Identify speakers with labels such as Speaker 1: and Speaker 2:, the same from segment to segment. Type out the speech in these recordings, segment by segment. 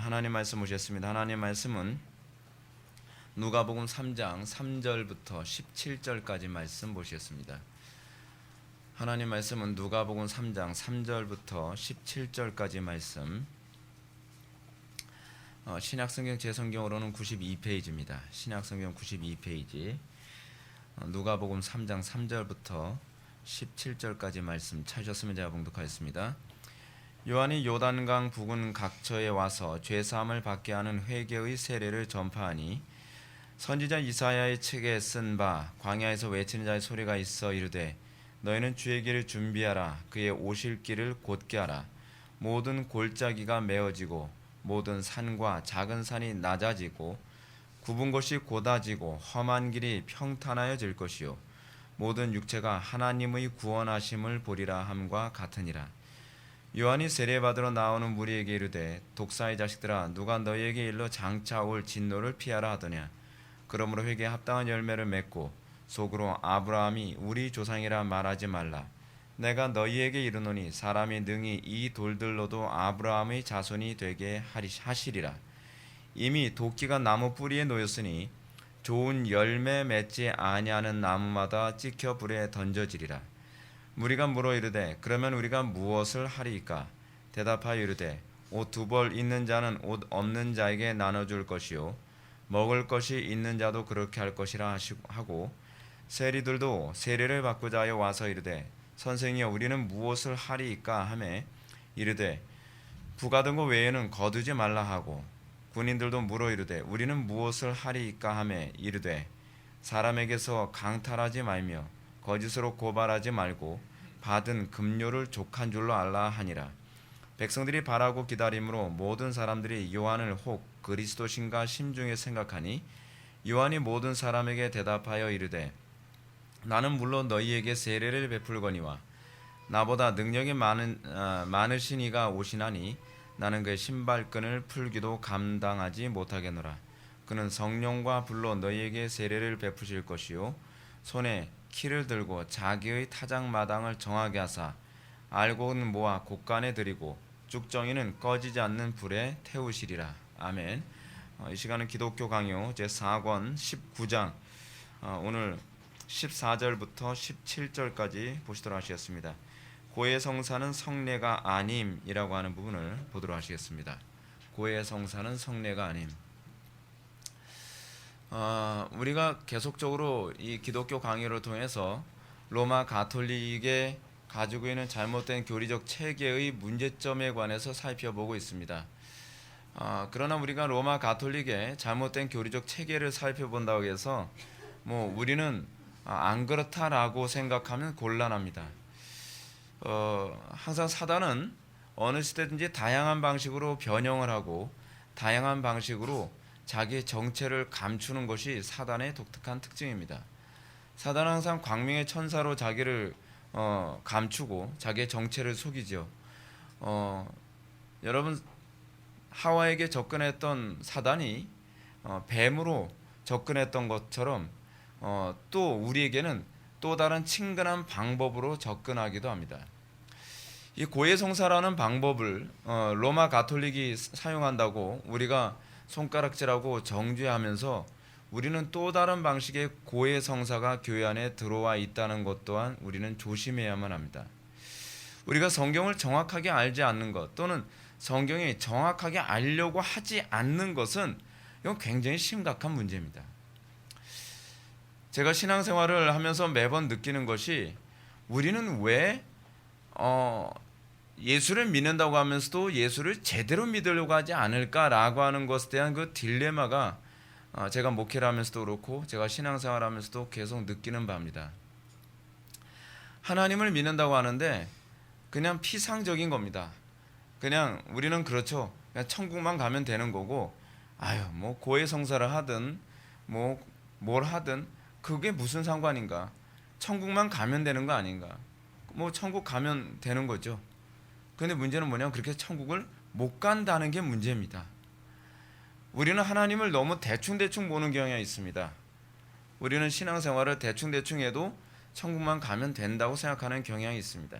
Speaker 1: 하나님 말씀 보셨습니다. 하나님 말씀은 누가복음 3장 3절부터 17절까지 말씀 보셨습니다. 하나님 말씀은 누가복음 3장 3절부터 17절까지 말씀, 신약성경 제 성경으로는 92페이지입니다. 신약성경 92페이지, 누가복음 3장 3절부터 17절까지 말씀 찾으셨으면 제가 봉독하겠습니다. 요한이 요단강 부근 각처에 와서 죄사함을 받게 하는 회개의 세례를 전파하니 선지자 이사야의 책에 쓴 바 광야에서 외치는 자의 소리가 있어 이르되 너희는 주의 길을 준비하라. 그의 오실 길을 곧게 하라. 모든 골짜기가 메어지고 모든 산과 작은 산이 낮아지고 굽은 곳이 곧아지고 험한 길이 평탄하여질 것이요 모든 육체가 하나님의 구원하심을 보리라 함과 같으니라. 요한이 세례받으러 나오는 무리에게 이르되 독사의 자식들아 누가 너희에게 일러 장차 올 진노를 피하라 하더냐. 그러므로 회개에 합당한 열매를 맺고 속으로 아브라함이 우리 조상이라 말하지 말라. 내가 너희에게 이르노니 사람이 능히 이 돌들로도 아브라함의 자손이 되게 하시리라. 이미 도끼가 나무 뿌리에 놓였으니 좋은 열매 맺지 아니하는 나무마다 찍혀 불에 던져지리라. 무리가 물어 이르되 그러면 우리가 무엇을 하리이까? 대답하여 이르되 옷 두 벌 있는 자는 옷 없는 자에게 나눠줄 것이요 먹을 것이 있는 자도 그렇게 할 것이라 하고 세리들도 세례를 받고자 하여 와서 이르되 선생이여 우리는 무엇을 하리이까 하매 이르되 부가던 것 외에는 거두지 말라 하고 군인들도 물어 이르되 우리는 무엇을 하리이까 하매 이르되 사람에게서 강탈하지 말며 거짓으로 고발하지 말고 받은 급료를 족한 줄로 알라 하니라. 백성들이 바라고 기다림으로 모든 사람들이 요한을 혹 그리스도신가 심중에 생각하니 요한이 모든 사람에게 대답하여 이르되 나는 물론 너희에게 세례를 베풀거니와 나보다 능력이 많으신 이가 오시나니 나는 그의 신발끈을 풀기도 감당하지 못하겠노라. 그는 성령과 불로 너희에게 세례를 베푸실 것이요 손에 키를 들고 자기의 타작마당을 정하게 하사 알곡은 모아 곡간에 들이고 쭉정이는 꺼지지 않는 불에 태우시리라. 아멘. 이 시간은 기독교 강요 제4권 19장 오늘 14절부터 17절까지 보시도록 하시겠습니다. 고해 성사는 성례가 아님이라고 하는 부분을 보도록 하시겠습니다. 고해 성사는 성례가 아님. 우리가 계속적으로 이 기독교 강의를 통해서 로마 가톨릭에 가지고 있는 잘못된 교리적 체계의 문제점에 관해서 살펴보고 있습니다. 그러나 우리가 로마 가톨릭의 잘못된 교리적 체계를 살펴본다고 해서 우리는 안 그렇다라고 생각하면 곤란합니다. 항상 사단은 어느 시대든지 다양한 방식으로 변형을 하고 다양한 방식으로 자기의 정체를 감추는 것이 사단의 독특한 특징입니다. 사단은 항상 광명의 천사로 자기를 감추고 자기의 정체를 속이죠. 여러분 하와에게 접근했던 사단이 뱀으로 접근했던 것처럼 또 우리에게는 또 다른 친근한 방법으로 접근하기도 합니다. 이 고해성사라는 방법을 로마 가톨릭이 사용한다고 우리가 손가락질하고 정죄하면서 우리는 또 다른 방식의 고해성사가 교회 안에 들어와 있다는 것 또한 우리는 조심해야만 합니다. 우리가 성경을 정확하게 알지 않는 것 또는 성경이 정확하게 알려고 하지 않는 것은 이건 굉장히 심각한 문제입니다. 제가 신앙생활을 하면서 매번 느끼는 것이 우리는 왜 예수를 믿는다고 하면서도 예수를 제대로 믿으려고 하지 않을까라고 하는 것에 대한 그 딜레마가 제가 목회를 하면서도 그렇고 제가 신앙생활을 하면서도 계속 느끼는 바입니다. 하나님을 믿는다고 하는데 그냥 피상적인 겁니다. 그냥 우리는 그렇죠. 그냥 천국만 가면 되는 거고 고해성사를 하든 뭘 하든 그게 무슨 상관인가? 천국만 가면 되는 거 아닌가? 천국 가면 되는 거죠. 그런데 문제는 뭐냐면 그렇게 천국을 못 간다는 게 문제입니다. 우리는 하나님을 너무 대충 보는 경향이 있습니다. 우리는 신앙생활을 대충 해도 천국만 가면 된다고 생각하는 경향이 있습니다.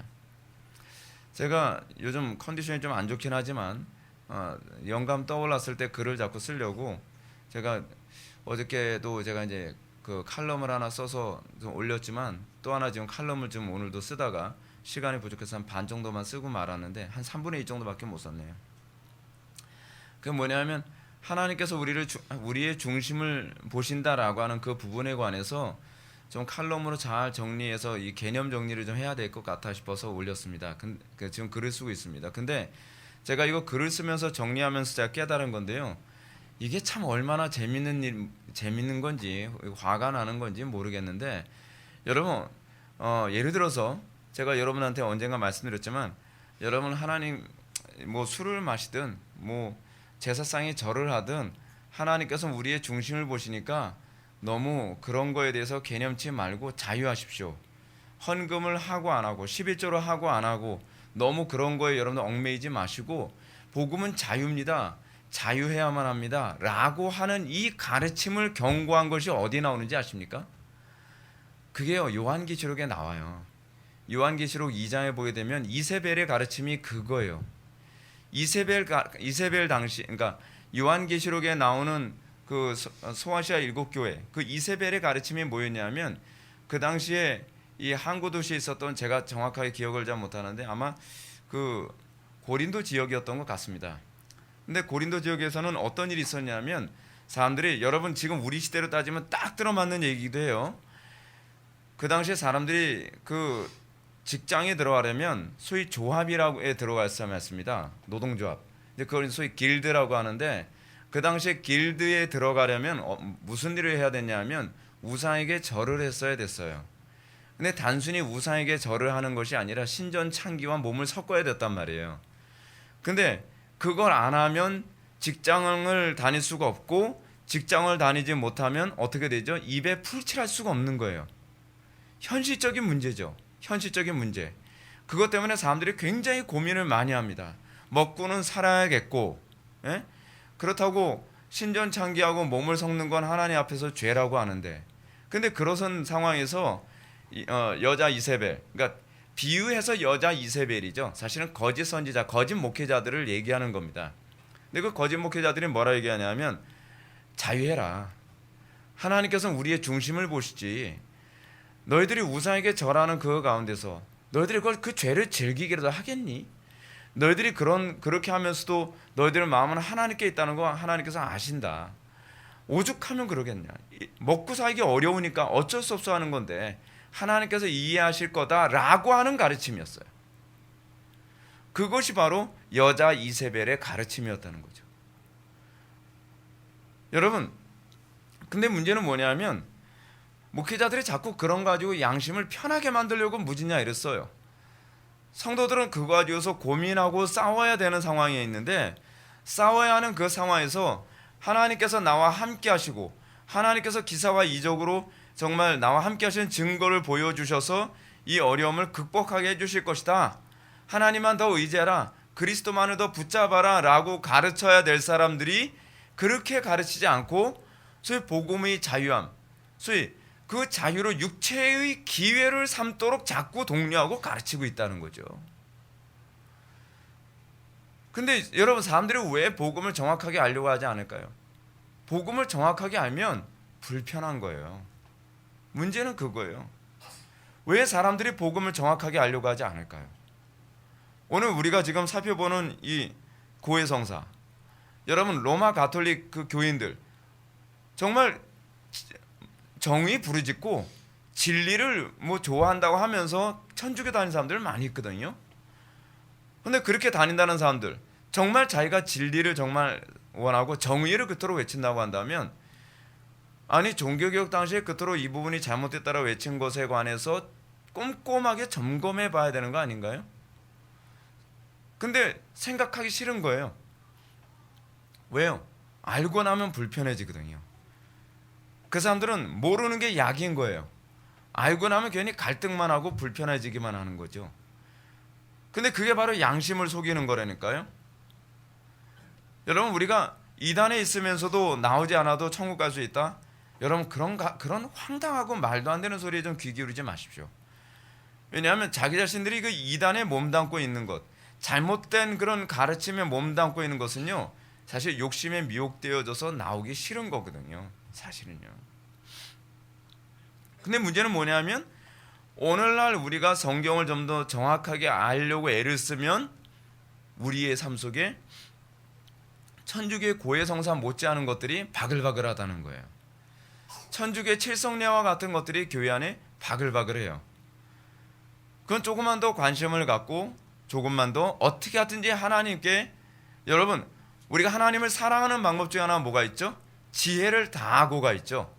Speaker 1: 제가 요즘 컨디션이 좀 안 좋긴 하지만 영감 떠올랐을 때 글을 자꾸 쓰려고 제가 어저께도 제가 이제 그 칼럼을 하나 써서 좀 올렸지만 또 하나 지금 칼럼을 좀 오늘도 쓰다가 시간이 부족해서 한 반 정도만 쓰고 말았는데 한 3분의 2 정도밖에 못 썼네요. 그게 뭐냐면 하나님께서 우리의 중심을 보신다라고 하는 그 부분에 관해서 좀 칼럼으로 잘 정리해서 이 개념 정리를 좀 해야 될 것 같아 싶어서 올렸습니다. 지금 글을 쓰고 있습니다. 근데 제가 이거 글을 쓰면서 정리하면서 제가 깨달은 건데요. 이게 참 얼마나 재밌는 건지 화가 나는 건지 모르겠는데 여러분 예를 들어서 제가 여러분한테 언젠가 말씀드렸지만 여러분 하나님 뭐 술을 마시든 뭐 제사상에 절을 하든 하나님께서 우리의 중심을 보시니까 너무 그런 거에 대해서 개념치 말고 자유하십시오. 헌금을 하고 안 하고 11조로 하고 안 하고 너무 그런 거에 여러분들 얽매이지 마시고 복음은 자유입니다. 자유해야만 합니다. 라고 하는 이 가르침을 경고한 것이 어디 나오는지 아십니까? 그게요 요한계시록에 나와요. 요한계시록 2장에 보게 되면 이세벨의 가르침이 그거예요. 이세벨 당시 그러니까 요한계시록에 나오는 그 소아시아 7교회 그 이세벨의 가르침이 뭐였냐면 그 당시에 이 항구 도시에 있었던 제가 정확하게 기억을 잘 못하는데 아마 그 고린도 지역이었던 것 같습니다. 근데 고린도 지역에서는 어떤 일이 있었냐면 사람들이 여러분 지금 우리 시대로 따지면 딱 들어맞는 얘기기도 해요. 그 당시에 사람들이 그 직장에 들어가려면 소위 조합이라고에 들어갔어야 했습니다. 노동조합. 근데 그걸 소위 길드라고 하는데 그 당시에 길드에 들어가려면 무슨 일을 해야 됐냐면 우상에게 절을 했어야 됐어요. 근데 단순히 우상에게 절을 하는 것이 아니라 신전창기와 몸을 섞어야 됐단 말이에요. 근데 그걸 안 하면 직장을 다닐 수가 없고 직장을 다니지 못하면 어떻게 되죠? 입에 풀칠할 수가 없는 거예요. 현실적인 문제죠. 현실적인 문제. 그것 때문에 사람들이 굉장히 고민을 많이 합니다. 먹고는 살아야겠고 그렇다고 신전창기하고 몸을 섞는 건 하나님 앞에서 죄라고 하는데 근데 그런 상황에서 여자 이세벨 그러니까 비유해서 여자 이세벨이죠. 사실은 거짓 선지자, 거짓 목회자들을 얘기하는 겁니다. 근데 그 거짓 목회자들이 뭐라 얘기하냐면 자유해라. 하나님께서는 우리의 중심을 보시지. 너희들이 우상에게 절하는 그 가운데서 너희들이 그 죄를 즐기기라도 하겠니? 너희들이 그렇게 하면서도 너희들의 마음은 하나님께 있다는 거 하나님께서 아신다. 오죽하면 그러겠냐. 먹고 살기 어려우니까 어쩔 수 없어 하는 건데 하나님께서 이해하실 거다라고 하는 가르침이었어요. 그것이 바로 여자 이세벨의 가르침이었다는 거죠. 여러분, 근데 문제는 뭐냐면 목회자들이 자꾸 그런 거 가지고 양심을 편하게 만들려고 무지냐 이랬어요. 성도들은 그거 가지고서 고민하고 싸워야 되는 상황에 있는데 싸워야 하는 그 상황에서 하나님께서 나와 함께 하시고 하나님께서 기사와 이적으로 정말 나와 함께 하시는 증거를 보여주셔서 이 어려움을 극복하게 해주실 것이다. 하나님만 더 의지하라. 그리스도만을 더 붙잡아라 라고 가르쳐야 될 사람들이 그렇게 가르치지 않고 소위 복음의 자유함, 소위 그 자유로 육체의 기회를 삼도록 자꾸 독려하고 가르치고 있다는 거죠. 근데 여러분 사람들이 왜 복음을 정확하게 알려고 하지 않을까요? 복음을 정확하게 알면 불편한 거예요. 문제는 그거예요. 왜 사람들이 복음을 정확하게 알려고 하지 않을까요? 오늘 우리가 지금 살펴보는 이 고해성사, 여러분 로마 가톨릭 그 교인들 정말 정의 부르짖고 진리를 뭐 좋아한다고 하면서 천주교 다니는 사람들 많이 있거든요. 근데 그렇게 다닌다는 사람들 정말 자기가 진리를 정말 원하고 정의를 그토록 외친다고 한다면 아니 종교개혁 당시에 그토록 이 부분이 잘못됐다고 외친 것에 관해서 꼼꼼하게 점검해 봐야 되는 거 아닌가요? 근데 생각하기 싫은 거예요. 왜요? 알고 나면 불편해지거든요. 그 사람들은 모르는 게 약인 거예요. 알고 나면 괜히 갈등만 하고 불편해지기만 하는 거죠. 근데 그게 바로 양심을 속이는 거라니까요. 여러분 우리가 이단에 있으면서도 나오지 않아도 천국 갈 수 있다? 여러분 그런 황당하고 말도 안 되는 소리에 좀 귀 기울이지 마십시오. 왜냐하면 자기 자신들이 그 이단에 몸담고 있는 것, 잘못된 그런 가르침에 몸담고 있는 것은요, 사실 욕심에 미혹되어져서 나오기 싫은 거거든요. 사실은요. 근데 문제는 뭐냐면 오늘날 우리가 성경을 좀 더 정확하게 알려고 애를 쓰면 우리의 삶 속에 천주교의 고해성사 못지않은 것들이 바글바글하다는 거예요. 천주교의 칠성례와 같은 것들이 교회 안에 바글바글해요. 그건 조금만 더 관심을 갖고 조금만 더 어떻게 하든지 하나님께, 여러분 우리가 하나님을 사랑하는 방법 중에 하나 뭐가 있죠? 지혜를 다하고가 있죠.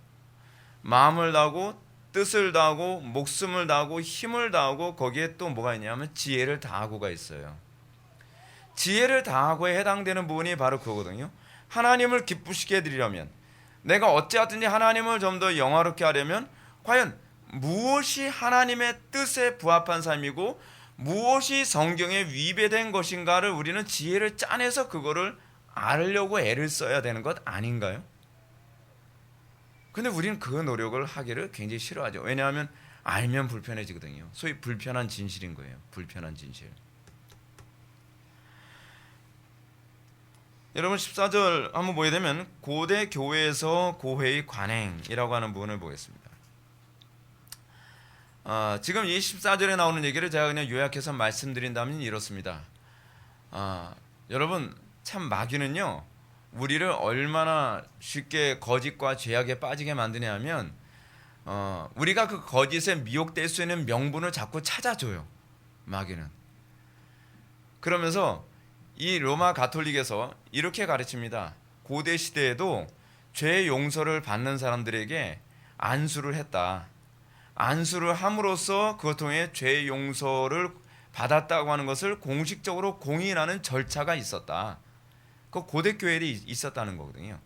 Speaker 1: 마음을 다하고 뜻을 다하고 목숨을 다하고 힘을 다하고 거기에 또 뭐가 있냐면 지혜를 다하고가 있어요. 지혜를 다하고에 해당되는 부분이 바로 그거거든요. 하나님을 기쁘시게 해드리려면, 내가 어찌하든지 하나님을 좀 더 영화롭게 하려면 과연 무엇이 하나님의 뜻에 부합한 삶이고 무엇이 성경에 위배된 것인가를 우리는 지혜를 짜내서 그거를 알려고 애를 써야 되는 것 아닌가요? 근데 우리는 그 노력을 하기를 굉장히 싫어하죠. 왜냐하면 알면 불편해지거든요. 소위 불편한 진실인 거예요. 불편한 진실. 여러분 14절 한번 보게 되면 고대 교회에서 고회의 관행이라고 하는 부분을 보겠습니다. 지금 이 14절에 나오는 얘기를 제가 그냥 요약해서 말씀드린다면 이렇습니다. 여러분 참 마귀는요, 우리를 얼마나 쉽게 거짓과 죄악에 빠지게 만드냐 하면 우리가 그 거짓에 미혹될 수 있는 명분을 자꾸 찾아줘요. 마귀는. 그러면서 이 로마 가톨릭에서 이렇게 가르칩니다. 고대 시대에도 죄 용서를 받는 사람들에게 안수를 했다. 안수를 함으로써 그것 통해 죄 용서를 받았다고 하는 것을 공식적으로 공인하는 절차가 있었다. 그 고대 교회에 있었다는 거거든요.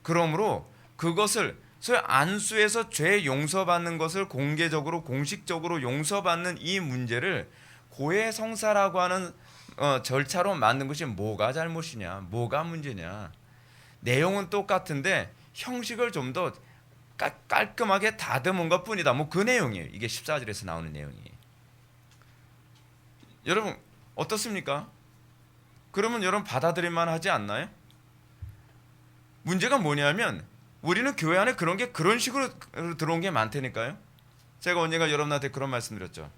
Speaker 1: 그러므로 그것을 소위 안수에서 죄 용서받는 것을 공개적으로 공식적으로 용서받는 이 문제를 고해 성사라고 하는 절차로 만든 것이 뭐가 잘못이냐, 뭐가 문제냐. 내용은 똑같은데 형식을 좀 더 깔끔하게 다듬은 것뿐이다. 뭐 그 내용이에요. 이게 14절에서 나오는 내용이에요. 여러분 어떻습니까? 그러면 여러분 받아들일만 하지 않나요? 문제가 뭐냐면 우리는 교회 안에 그런 게 그런 식으로 들어온 게 많다니까요. 제가 언젠가 여러분한테 그런 말씀 드렸죠.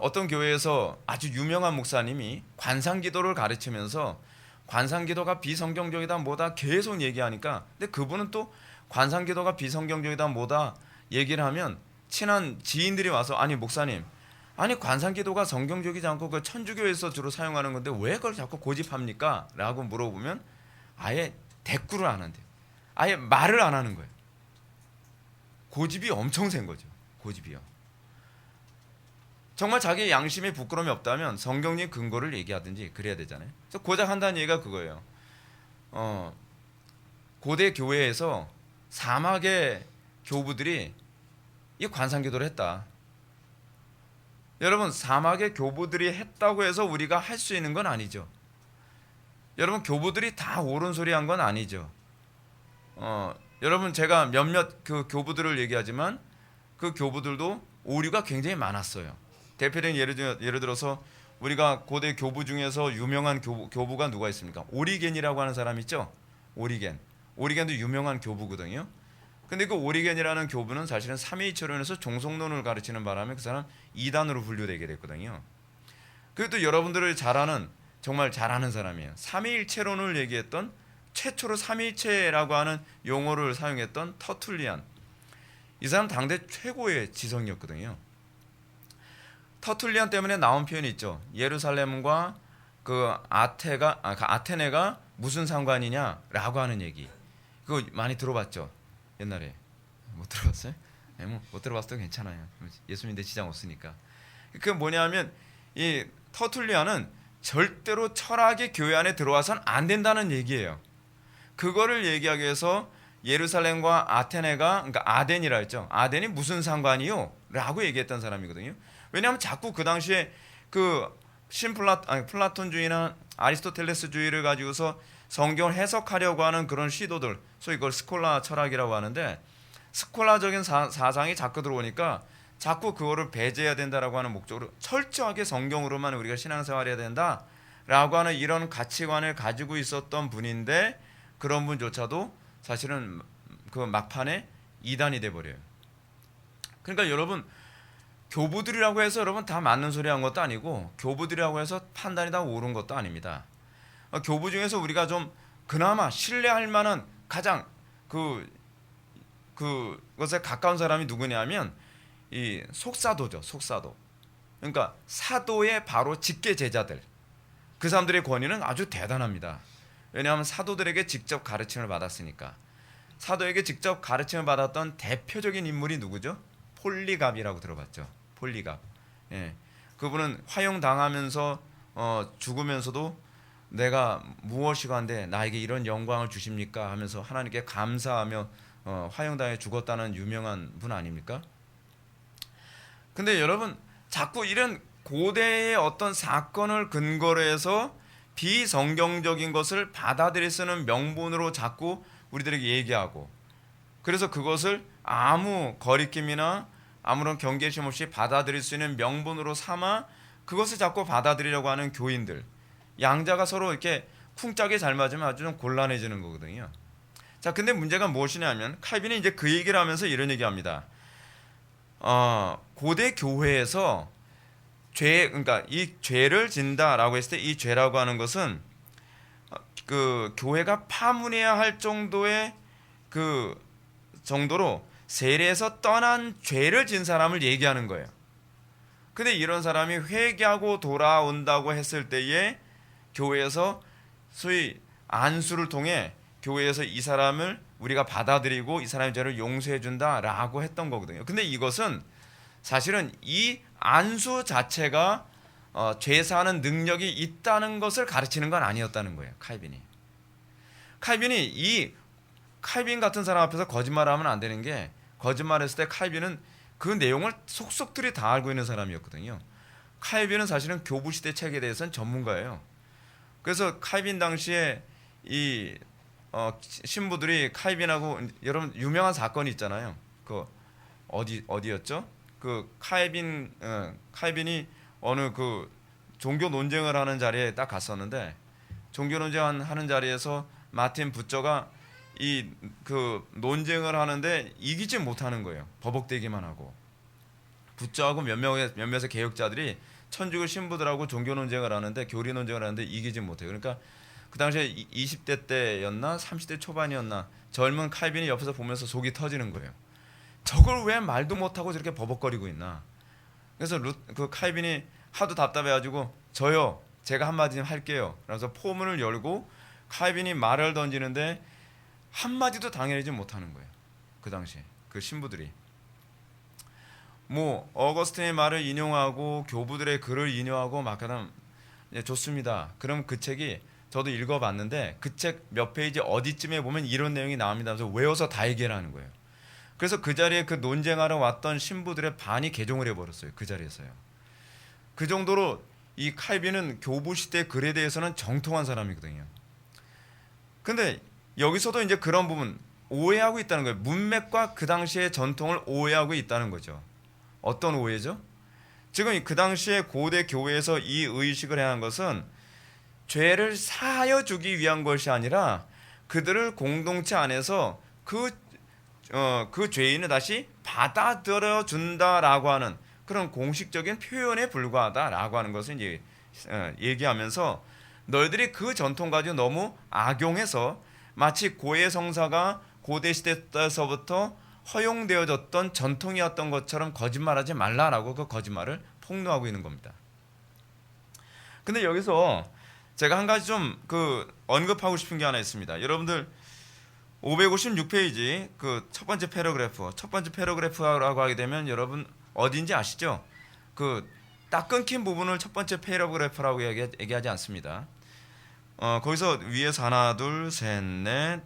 Speaker 1: 어떤 교회에서 아주 유명한 목사님이 관상기도를 가르치면서 관상기도가 비성경적이다 뭐다 계속 얘기하니까, 근데 그분은 또 관상기도가 비성경적이다 뭐다 얘기를 하면 친한 지인들이 와서, 아니 목사님, 아니 관상기도가 성경적이지 않고 그 천주교에서 주로 사용하는 건데 왜 그걸 자꾸 고집합니까? 라고 물어보면 아예 대꾸를 안 한대요. 아예 말을 안 하는 거예요. 고집이 엄청 센 거죠. 고집이요. 정말 자기 양심에 부끄러움이 없다면 성경적 근거를 얘기하든지 그래야 되잖아요. 그래서 고작 한다는 얘기가 그거예요. 고대 교회에서 사막의 교부들이 이 관상기도를 했다. 여러분 사막의 교부들이 했다고 해서 우리가 할 수 있는 건 아니죠. 여러분 교부들이 다 옳은 소리 한 건 아니죠. 여러분 제가 몇몇 그 교부들을 얘기하지만 그 교부들도 오류가 굉장히 많았어요. 대표적인 예를 들어서 우리가 고대 교부 중에서 유명한 교부가 누가 있습니까? 오리겐이라고 하는 사람 있죠? 오리겐도 유명한 교부거든요. 근데 그 오리겐이라는 교부는 사실은 삼위일체론에서 종속론을 가르치는 바람에 그 사람 이단으로 분류되게 됐거든요. 그리고 또 여러분들을 정말 잘 아는 사람이에요. 삼위일체론을 얘기했던, 최초로 삼위일체라고 하는 용어를 사용했던 터툴리안. 이 사람 당대 최고의 지성이었거든요. 터툴리안 때문에 나온 표현이 있죠. 예루살렘과 그 아테네가 무슨 상관이냐라고 하는 얘기. 그거 많이 들어봤죠? 옛날에 못 들어봤어요? 네, 못 들어봤어도 괜찮아요. 예수 믿는데 지장 없으니까. 그 뭐냐면 이 터툴리안은 절대로 철학이 교회 안에 들어와서는 안 된다는 얘기예요. 그거를 얘기하기 위해서 예루살렘과 아테네가, 그러니까 아덴이라 했죠. 아덴이 무슨 상관이요? 라고 얘기했던 사람이거든요. 왜냐하면 자꾸 그 당시에 그 플라톤주의나 아리스토텔레스주의를 가지고서 성경을 해석하려고 하는 그런 시도들, 소위 그걸 스콜라 철학이라고 하는데, 스콜라적인 사상이 자꾸 들어오니까 자꾸 그거를 배제해야 된다라고 하는 목적으로 철저하게 성경으로만 우리가 신앙생활해야 된다라고 하는 이런 가치관을 가지고 있었던 분인데 그런 분조차도 사실은 그 막판에 이단이 돼 버려요. 그러니까 여러분 교부들이라고 해서 여러분 다 맞는 소리 한 것도 아니고 교부들이라고 해서 판단이 다 옳은 것도 아닙니다. 교부 중에서 우리가 좀 그나마 신뢰할 만한 가장 그것에 가까운 사람이 누구냐면 이 속사도죠. 속사도. 그러니까 사도의 바로 직계 제자들. 그 사람들의 권위는 아주 대단합니다. 왜냐하면 사도들에게 직접 가르침을 받았으니까. 사도에게 직접 가르침을 받았던 대표적인 인물이 누구죠? 폴리갑이라고 들어봤죠. 폴리갑. 예. 그분은 화형당하면서 죽으면서도 내가 무엇이간데 나에게 이런 영광을 주십니까? 하면서 하나님께 감사하며 화형당해 죽었다는 유명한 분 아닙니까? 근데 여러분 자꾸 이런 고대의 어떤 사건을 근거로 해서 비성경적인 것을 받아들일 수 있는 명분으로 자꾸 우리들에게 얘기하고 그래서 그것을 아무 거리낌이나 아무런 경계심 없이 받아들일 수 있는 명분으로 삼아 그것을 자꾸 받아들이려고 하는 교인들 양자가 서로 이렇게 쿵짝이 잘 맞으면 아주 좀 곤란해지는 거거든요. 자, 근데 문제가 무엇이냐면 칼빈이 이제 그 얘기를 하면서 이런 얘기합니다. 고대 교회에서 그러니까 이 죄를 진다라고 했을 때 이 죄라고 하는 것은 그 교회가 파문해야 할 정도의 그 정도로 세례에서 떠난 죄를 진 사람을 얘기하는 거예요. 근데 이런 사람이 회개하고 돌아온다고 했을 때에 교회에서 소위 안수를 통해 교회에서 이 사람을 우리가 받아들이고 이 사람의 죄를 용서해 준다라고 했던 거거든요. 근데 이것은 사실은 이 안수 자체가 죄 사하는 능력이 있다는 것을 가르치는 건 아니었다는 거예요. 칼빈이 이 칼빈 같은 사람 앞에서 거짓말하면 안 되는 게 거짓말했을 때 칼빈은 그 내용을 속속들이 다 알고 있는 사람이었거든요. 칼빈은 사실은 교부 시대 책에 대해서는 전문가예요. 그래서 칼빈 당시에 이 신부들이 칼빈하고 여러분 유명한 사건이 있잖아요. 그 어디였죠? 그 칼빈이 어느 그 종교 논쟁을 하는 자리에 딱 갔었는데 종교 논쟁하는 자리에서 마틴 부처가 이 그 논쟁을 하는데 이기지 못하는 거예요. 버벅대기만 하고 부처하고 몇몇의 개혁자들이 천주교 신부들하고 종교 논쟁을 하는데 교리 논쟁을 하는데 이기지 못해요. 그러니까 그 당시에 20대 때였나 30대 초반이었나 젊은 칼빈이 옆에서 보면서 속이 터지는 거예요. 저걸 왜 말도 못하고 저렇게 버벅거리고 있나. 그래서 그 칼빈이 하도 답답해가지고 저요 제가 한마디 할게요. 그래서 포문을 열고 칼빈이 말을 던지는데 한마디도 당해내지 못하는 거예요. 그 당시에 그 신부들이 뭐 어거스틴의 말을 인용하고 교부들의 글을 인용하고 막 그다음 좋습니다. 그럼 그 책이 저도 읽어봤는데 그 책 몇 페이지 어디쯤에 보면 이런 내용이 나옵니다. 그래서 외워서 다 얘기를 하는 거예요. 그래서 그 자리에 그 논쟁하러 왔던 신부들의 반이 개종을 해버렸어요. 그 자리에서요. 그 정도로 이 칼빈은 교부 시대 글에 대해서는 정통한 사람이거든요. 근데 여기서도 이제 그런 부분 오해하고 있다는 거예요. 문맥과 그 당시의 전통을 오해하고 있다는 거죠. 어떤 오해죠? 지금 그 당시에 고대 교회에서 이 의식을 해야 한 것은 죄를 사하여 주기 위한 것이 아니라 그들을 공동체 안에서 그 죄인을 다시 받아들여 준다라고 하는 그런 공식적인 표현에 불과하다라고 하는 것을 이제 얘기하면서 너희들이 그 전통 가지고 너무 악용해서 마치 고해 성사가 고대 시대 때서부터 허용되어졌던 전통이었던 것처럼 거짓말하지 말라라고 그 거짓말을 폭로하고 있는 겁니다. 근데 여기서 제가 한 가지 좀 그 언급하고 싶은 게 하나 있습니다. 여러분들 556페이지 그 첫 번째 패러그래프라고 하게 되면 여러분 어딘지 아시죠? 그 딱 끊긴 부분을 첫 번째 패러그래프라고 얘기하지 않습니다. 거기서 위에서 하나, 둘, 셋, 넷,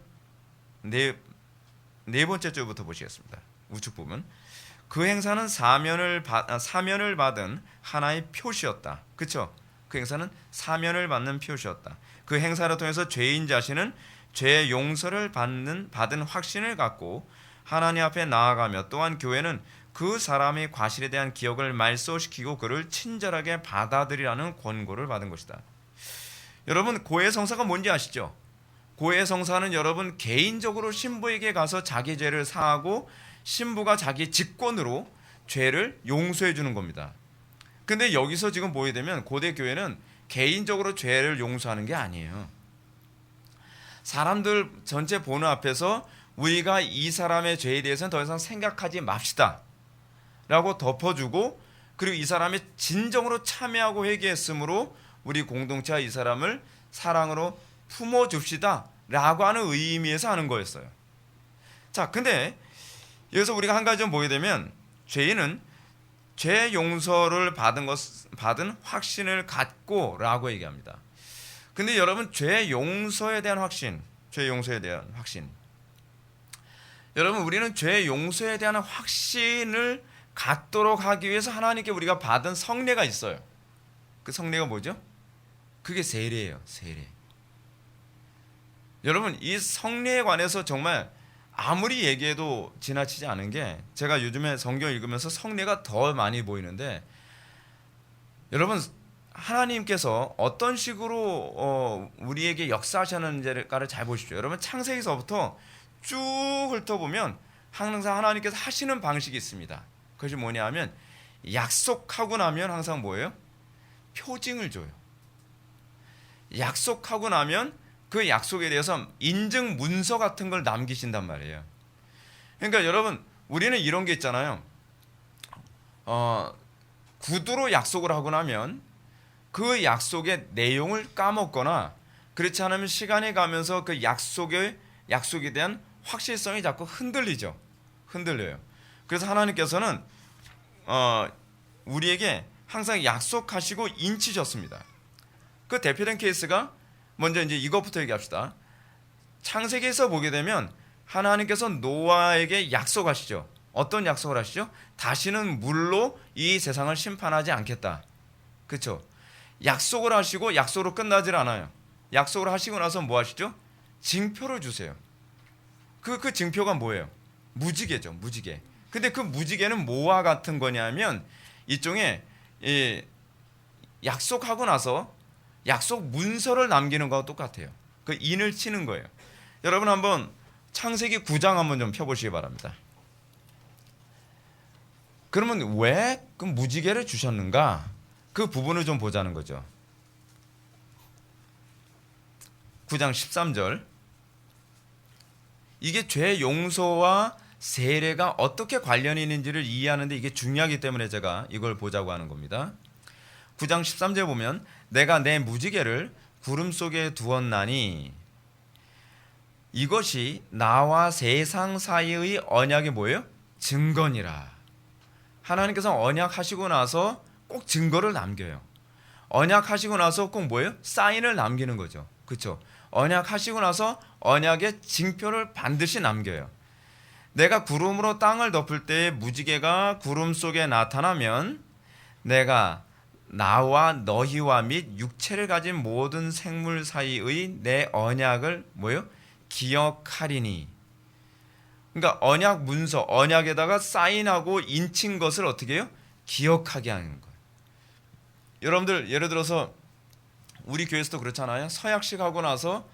Speaker 1: 네 번째 줄부터 보시겠습니다. 우측 부분. 그 행사는 사면을 받은 하나의 표시였다. 그렇죠? 그 행사는 사면을 받는 표시였다. 그 행사를 통해서 죄인 자신은 죄 용서를 받은 확신을 갖고 하나님 앞에 나아가며 또한 교회는 그 사람의 과실에 대한 기억을 말소시키고 그를 친절하게 받아들이라는 권고를 받은 것이다. 여러분, 고해성사가 뭔지 아시죠? 고해성사는 여러분 개인적으로 신부에게 가서 자기 죄를 사하고 신부가 자기 직권으로 죄를 용서해 주는 겁니다. 근데 여기서 지금 보게 되면 고대 교회는 개인적으로 죄를 용서하는 게 아니에요. 사람들 전체 보는 앞에서 우리가 이 사람의 죄에 대해서는 더 이상 생각하지 맙시다 라고 덮어주고, 그리고 이 사람이 진정으로 참여하고 회개했으므로 우리 공동체와 이 사람을 사랑으로 품어줍시다 라고 하는 의미에서 하는 거였어요. 자, 근데 여기서 우리가 한 가지 좀 보게 되면 죄인은 죄 용서를 받은 확신을 갖고 라고 얘기합니다. 근데 여러분, 죄 용서에 대한 확신, 여러분, 우리는 죄 용서에 대한 확신을 갖도록 하기 위해서 하나님께 우리가 받은 성례가 있어요. 그 성례가 뭐죠? 그게 세례예요. 세례. 여러분, 이 성례에 관해서 정말 아무리 얘기해도 지나치지 않은 게, 제가 요즘에 성경 읽으면서 성례가 더 많이 보이는데, 여러분, 하나님께서 어떤 식으로 우리에게 역사하셨는지를 잘 보십시오. 여러분, 창세기서부터 쭉 훑어보면 항상 하나님께서 하시는 방식이 있습니다. 그것이 뭐냐 하면, 약속하고 나면 항상 뭐예요? 표징을 줘요. 약속하고 나면 그 약속에 대해서 인증 문서 같은 걸 남기신단 말이에요. 그러니까 여러분, 우리는 이런 게 있잖아요. 구두로 약속을 하고 나면 그 약속의 내용을 까먹거나, 그렇지 않으면 시간이 가면서 그 약속에 대한 확실성이 자꾸 흔들려요. 그래서 하나님께서는 우리에게 항상 약속하시고 인치셨습니다. 그 대표된 케이스가, 먼저 이제 이것부터 얘기합시다. 창세기에서 보게 되면 하나님께서 노아에게 약속하시죠. 어떤 약속을 하시죠? 다시는 물로 이 세상을 심판하지 않겠다. 그렇죠? 약속을 하시고 약속으로 끝나질 않아요. 약속을 하시고 나서 뭐 하시죠? 징표를 주세요. 그 징표가 뭐예요? 무지개죠, 무지개. 근데 그 무지개는 뭐와 같은 거냐면, 일종의 약속하고 나서 약속 문서를 남기는 거와 똑같아요. 그 인을 치는 거예요. 여러분, 한번 창세기 9장 한번 좀 펴보시기 바랍니다. 그러면 왜 그 무지개를 주셨는가? 그 부분을 좀 보자는 거죠. 9장 13절. 이게 죄 용서와 세례가 어떻게 관련이 있는지를 이해하는데 이게 중요하기 때문에 제가 이걸 보자고 하는 겁니다. 9장 13절 보면, 내가 내 무지개를 구름 속에 두었나니 이것이 나와 세상 사이의 언약이 뭐예요? 증거니라. 하나님께서 언약하시고 나서 꼭 증거를 남겨요. 언약하시고 나서 꼭 뭐예요? 사인을 남기는 거죠. 그렇죠? 언약하시고 나서 언약의 징표를 반드시 남겨요. 내가 구름으로 땅을 덮을 때 무지개가 구름 속에 나타나면 내가 나와 너희와 및 육체를 가진 모든 생물 사이의 내 언약을 뭐예요? 기억하리니. 그러니까 언약 문서, 언약에다가 사인하고 인친 것을 어떻게 해요? 기억하게 하는 거예요. 여러분들, 예를 들어서 우리 교회에서도 그렇잖아요. 서약식 하고 나서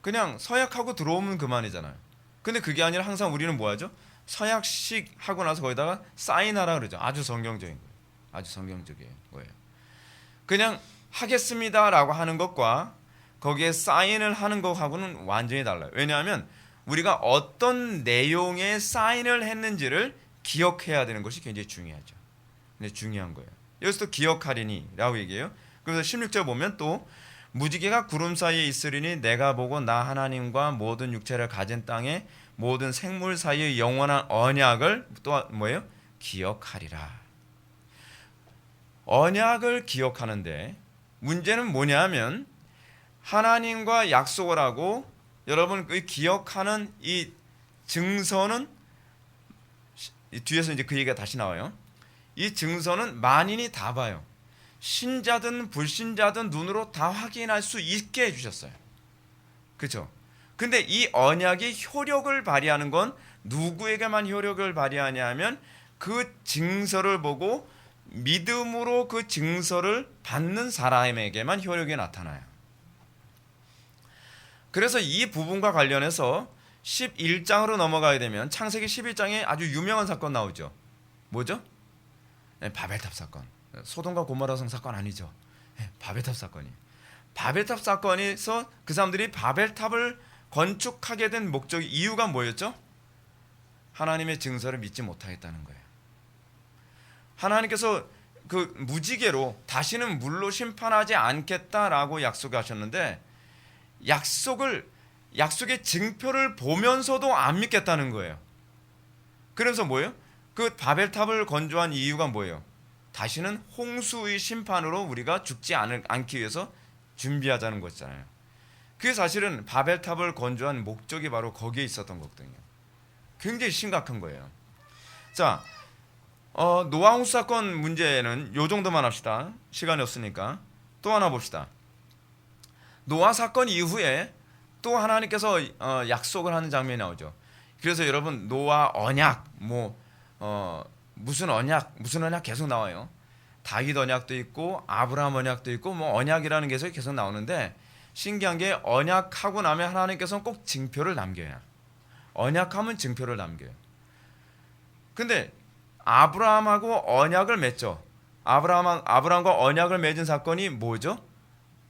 Speaker 1: 그냥 서약하고 들어오면 그만이잖아요. 근데 그게 아니라 항상 우리는 뭐 하죠? 서약식 하고 나서 거기다가 사인하라 그러죠. 아주 성경적인 거예요. 아주 성경적인 거예요. 그냥 하겠습니다라고 하는 것과 거기에 사인을 하는 것하고는 완전히 달라요. 왜냐하면 우리가 어떤 내용의 사인을 했는지를 기억해야 되는 것이 굉장히 중요하죠. 근데 중요한 거예요. 여기서 또 기억하리니 라고 얘기해요. 그래서 16절 보면 또 무지개가 구름 사이에 있으리니 내가 보고 나 하나님과 모든 육체를 가진 땅에 모든 생물 사이의 영원한 언약을 또 뭐예요? 기억하리라. 언약을 기억하는데 문제는 뭐냐 하면, 하나님과 약속을 하고 여러분 그 기억하는 이 증서는, 뒤에서 이제 그 얘기가 다시 나와요. 이 증서는 만인이 다 봐요. 신자든 불신자든 눈으로 다 확인할 수 있게 해주셨어요. 그렇죠? 근데 이 언약이 효력을 발휘하는 건 누구에게만 효력을 발휘하냐 하면 그 증서를 보고 믿음으로 그 증서를 받는 사람에게만 효력이 나타나요. 그래서 이 부분과 관련해서 11장으로 넘어가야 되면 창세기 11장에 아주 유명한 사건 나오죠. 뭐죠? 네, 바벨탑 사건. 소돔과 고모라 성 사건 아니죠. 네, 바벨탑 사건이. 바벨탑 사건에서 그 사람들이 바벨탑을 건축하게 된 목적, 이유가 뭐였죠? 하나님의 증서를 믿지 못하겠다는 거예요. 하나님께서 그 무지개로 다시는 물로 심판하지 않겠다라고 약속하셨는데 약속의 증표를 보면서도 안 믿겠다는 거예요. 그래서 뭐예요? 그 바벨탑을 건조한 이유가 뭐예요? 다시는 홍수의 심판으로 우리가 죽지 않기 위해서 준비하자는 거잖아요. 그게 사실은 바벨탑을 건조한 목적이 바로 거기에 있었던 거거든요. 굉장히 심각한 거예요. 자, 노아 홍수 사건 문제는 요 정도만 합시다. 시간이 없으니까. 또 하나 봅시다. 노아 사건 이후에 또 하나님께서 약속을 하는 장면이 나오죠. 그래서 여러분 노아 언약 무슨 언약 계속 나와요. 다윗 언약도 있고 아브라함 언약도 있고 뭐 언약이라는 게 계속 나오는데 신기한 게 언약하고 나면 하나님께서는 꼭 징표를 남겨요. 언약하면 징표를 남겨요. 근데 아브라함하고 언약을 맺죠. 아브라함과 언약을 맺은 사건이 뭐죠?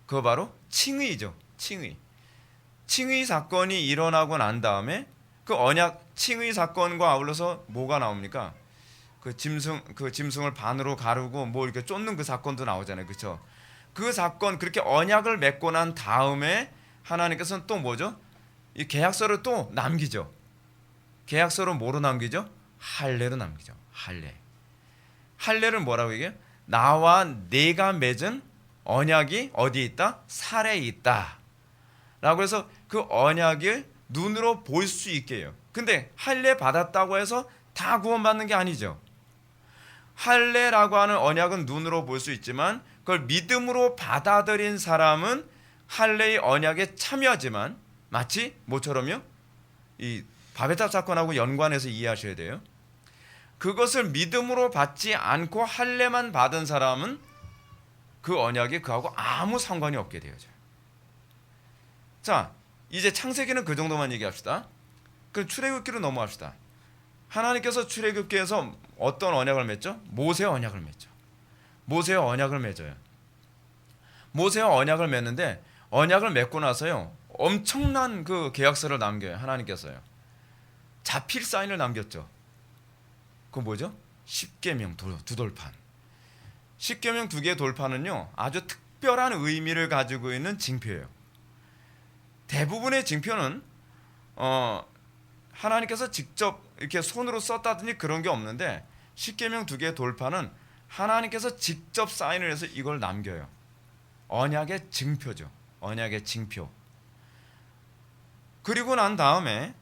Speaker 1: 그거 바로 칭의죠. 칭의 사건이 일어나고 난 다음에 그 언약 칭의 사건과 아울러서 뭐가 나옵니까? 그 짐승을 반으로 가르고 뭐 이렇게 쫓는 그 사건도 나오잖아요. 그렇죠? 그 사건 그렇게 언약을 맺고 난 다음에 하나님께서는 또 뭐죠? 이 계약서를 또 남기죠. 계약서를 뭐로 남기죠? 할례로 남기죠. 할례를 뭐라고 얘기해요? 나와 내가 맺은 언약이 어디에 있다? 살에 있다 라고 해서 그 언약을 눈으로 볼 수 있게 해요. 근데 할례 받았다고 해서 다 구원받는 게 아니죠. 할례라고 하는 언약은 눈으로 볼 수 있지만 그걸 믿음으로 받아들인 사람은 할례의 언약에 참여하지만 마치 뭐처럼요? 이 바벨탑 사건하고 연관해서 이해하셔야 돼요. 그것을 믿음으로 받지 않고 할례만 받은 사람은 그 언약이 그하고 아무 상관이 없게 되어져요. 자, 이제 창세기는 그 정도만 얘기합시다. 그럼 출애굽기로 넘어갑시다. 하나님께서 출애굽기에서 어떤 언약을 맺죠? 모세의 언약을 맺죠. 모세의 언약을 맺어요. 모세의 언약을 맺는데 언약을 맺고 나서요 엄청난 그 계약서를 남겨요. 하나님께서요. 자필 사인을 남겼죠. 그거 뭐죠? 십계명 두 돌판. 십계명 두 개의 돌판은요 아주 특별한 의미를 가지고 있는 징표예요. 대부분의 징표는 하나님께서 직접 이렇게 손으로 썼다든지 그런 게 없는데 십계명 두 개의 돌판은 하나님께서 직접 사인을 해서 이걸 남겨요. 언약의 징표죠. 언약의 징표. 그리고 난 다음에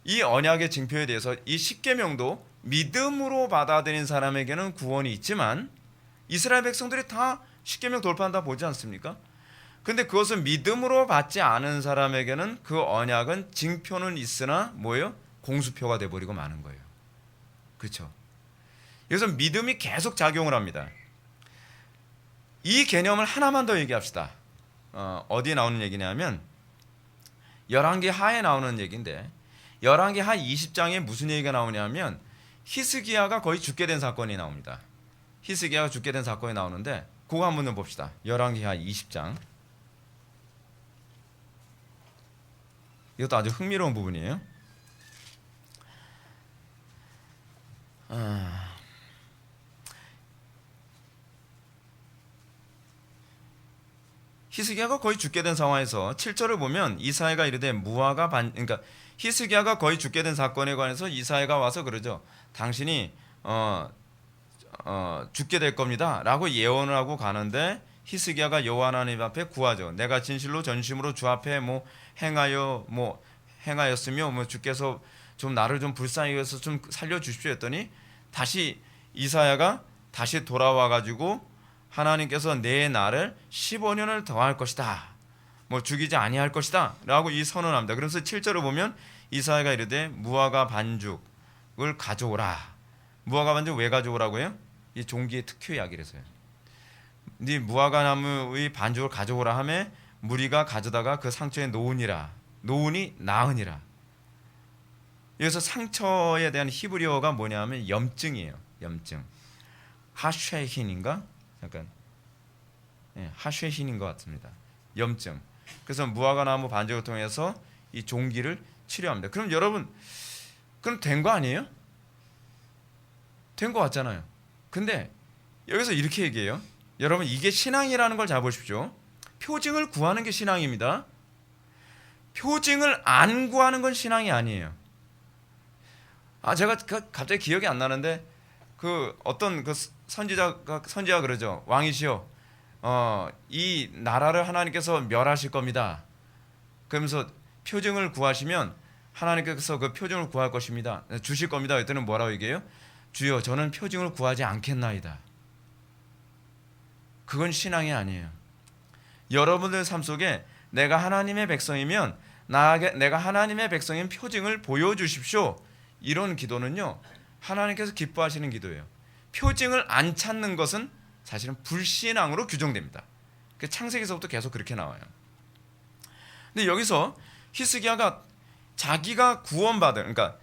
Speaker 1: 이 언약의 징표에 대해서 이 십계명도 믿음으로 받아들인 사람에게는 구원이 있지만 이스라엘 백성들이 다 십계명 돌판 다 보지 않습니까? 근데 그것을 믿음으로 받지 않은 사람에게는 그 언약은 징표는 있으나 뭐예요? 공수표가 돼버리고 마는 거예요. 그렇죠? 그래서 믿음이 계속 작용을 합니다. 이 개념을 하나만 더 얘기합시다. 어디에 나오는 얘기냐면 열왕기 하에 나오는 얘기인데 열왕기 하 20장에 무슨 얘기가 나오냐면 히스기야가 거의 죽게 된 사건이 나옵니다. 히스기야가 죽게 된 사건이 나오는데 그거 한번 봅시다. 열왕기 하 20장. 이것도 아주 흥미로운 부분이에요. 히스기야가 거의 죽게 된 상황에서 7절을 보면 이사야가 이르되 그러니까 히스기야가 거의 죽게 된 사건에 관해서 이사야가 와서 그러죠. 당신이 죽게 될 겁니다 라고 예언을 하고 가는데 히스기야가 여호와 하나님 앞에 구하죠. 내가 진실로 전심으로 주 앞에 행하였으며 주께서 좀 나를 좀 불쌍히 여겨서 좀 살려주십시오 했더니 다시 이사야가 다시 돌아와 가지고 하나님께서 내 나를 15년을 더할 것이다. 죽이지 아니할 것이다 라고 이 선언합니다. 그래서 7절을 보면 이사야가 이르되 무화과 반죽을 가져오라. 무화과 반죽 왜 가져오라고요? 이 종기의 특효 약이라서요. 네 무화과 나무의 반죽을 가져오라 하매 무리가 가져다가 그 상처에 놓으니라. 놓으니 나으니라. 여기서 상처에 대한 히브리어가 뭐냐면 염증이에요. 염증. 하쉐힌인가? 잠깐. 예, 하쉐힌인 것 같습니다. 염증. 그래서 무화과 나무 반죽을 통해서 이 종기를 치료합니다. 그럼 여러분, 그럼 된 거 아니에요? 된 거 같잖아요. 근데 여기서 이렇게 얘기해요. 여러분, 이게 신앙이라는 걸 잘 보십시오. 표징을 구하는 게 신앙입니다. 표징을 안 구하는 건 신앙이 아니에요. 제가 갑자기 기억이 안 나는데 그 어떤 그 선지자가 그러죠. 왕이시여, 이 나라를 하나님께서 멸하실 겁니다. 그러면서 표징을 구하시면 하나님께서 그 표징을 구할 것입니다. 주실 겁니다. 그때는 뭐라고 얘기해요? 주여, 저는 표징을 구하지 않겠나이다. 그건 신앙이 아니에요. 여러분들 삶 속에 내가 하나님의 백성이면 내가 하나님의 백성인 표징을 보여주십시오. 이런 기도는요, 하나님께서 기뻐하시는 기도예요. 표징을 안 찾는 것은 사실은 불신앙으로 규정됩니다. 창세기서부터 계속 그렇게 나와요. 근데 여기서 히스기야가 자기가 구원받은, 그러니까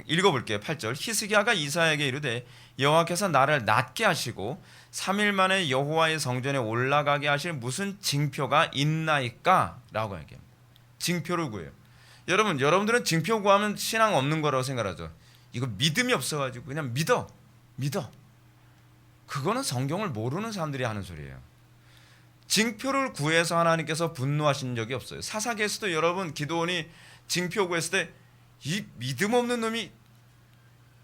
Speaker 1: 읽어볼게요. 8절. 히스기야가 이사야에게 이르되 여호와께서 나를 낫게 하시고 3일 만에 여호와의 성전에 올라가게 하실 무슨 징표가 있나이까? 라고 얘기합니다. 징표를 구해요. 여러분들은 징표 구하면 신앙 없는 거라고 생각하죠. 이거 믿음이 없어가지고 그냥 믿어. 그거는 성경을 모르는 사람들이 하는 소리예요. 징표를 구해서 하나님께서 분노하신 적이 없어요. 사사기에서도 여러분 기도원이 징표 구했을 때 이 믿음 없는 놈이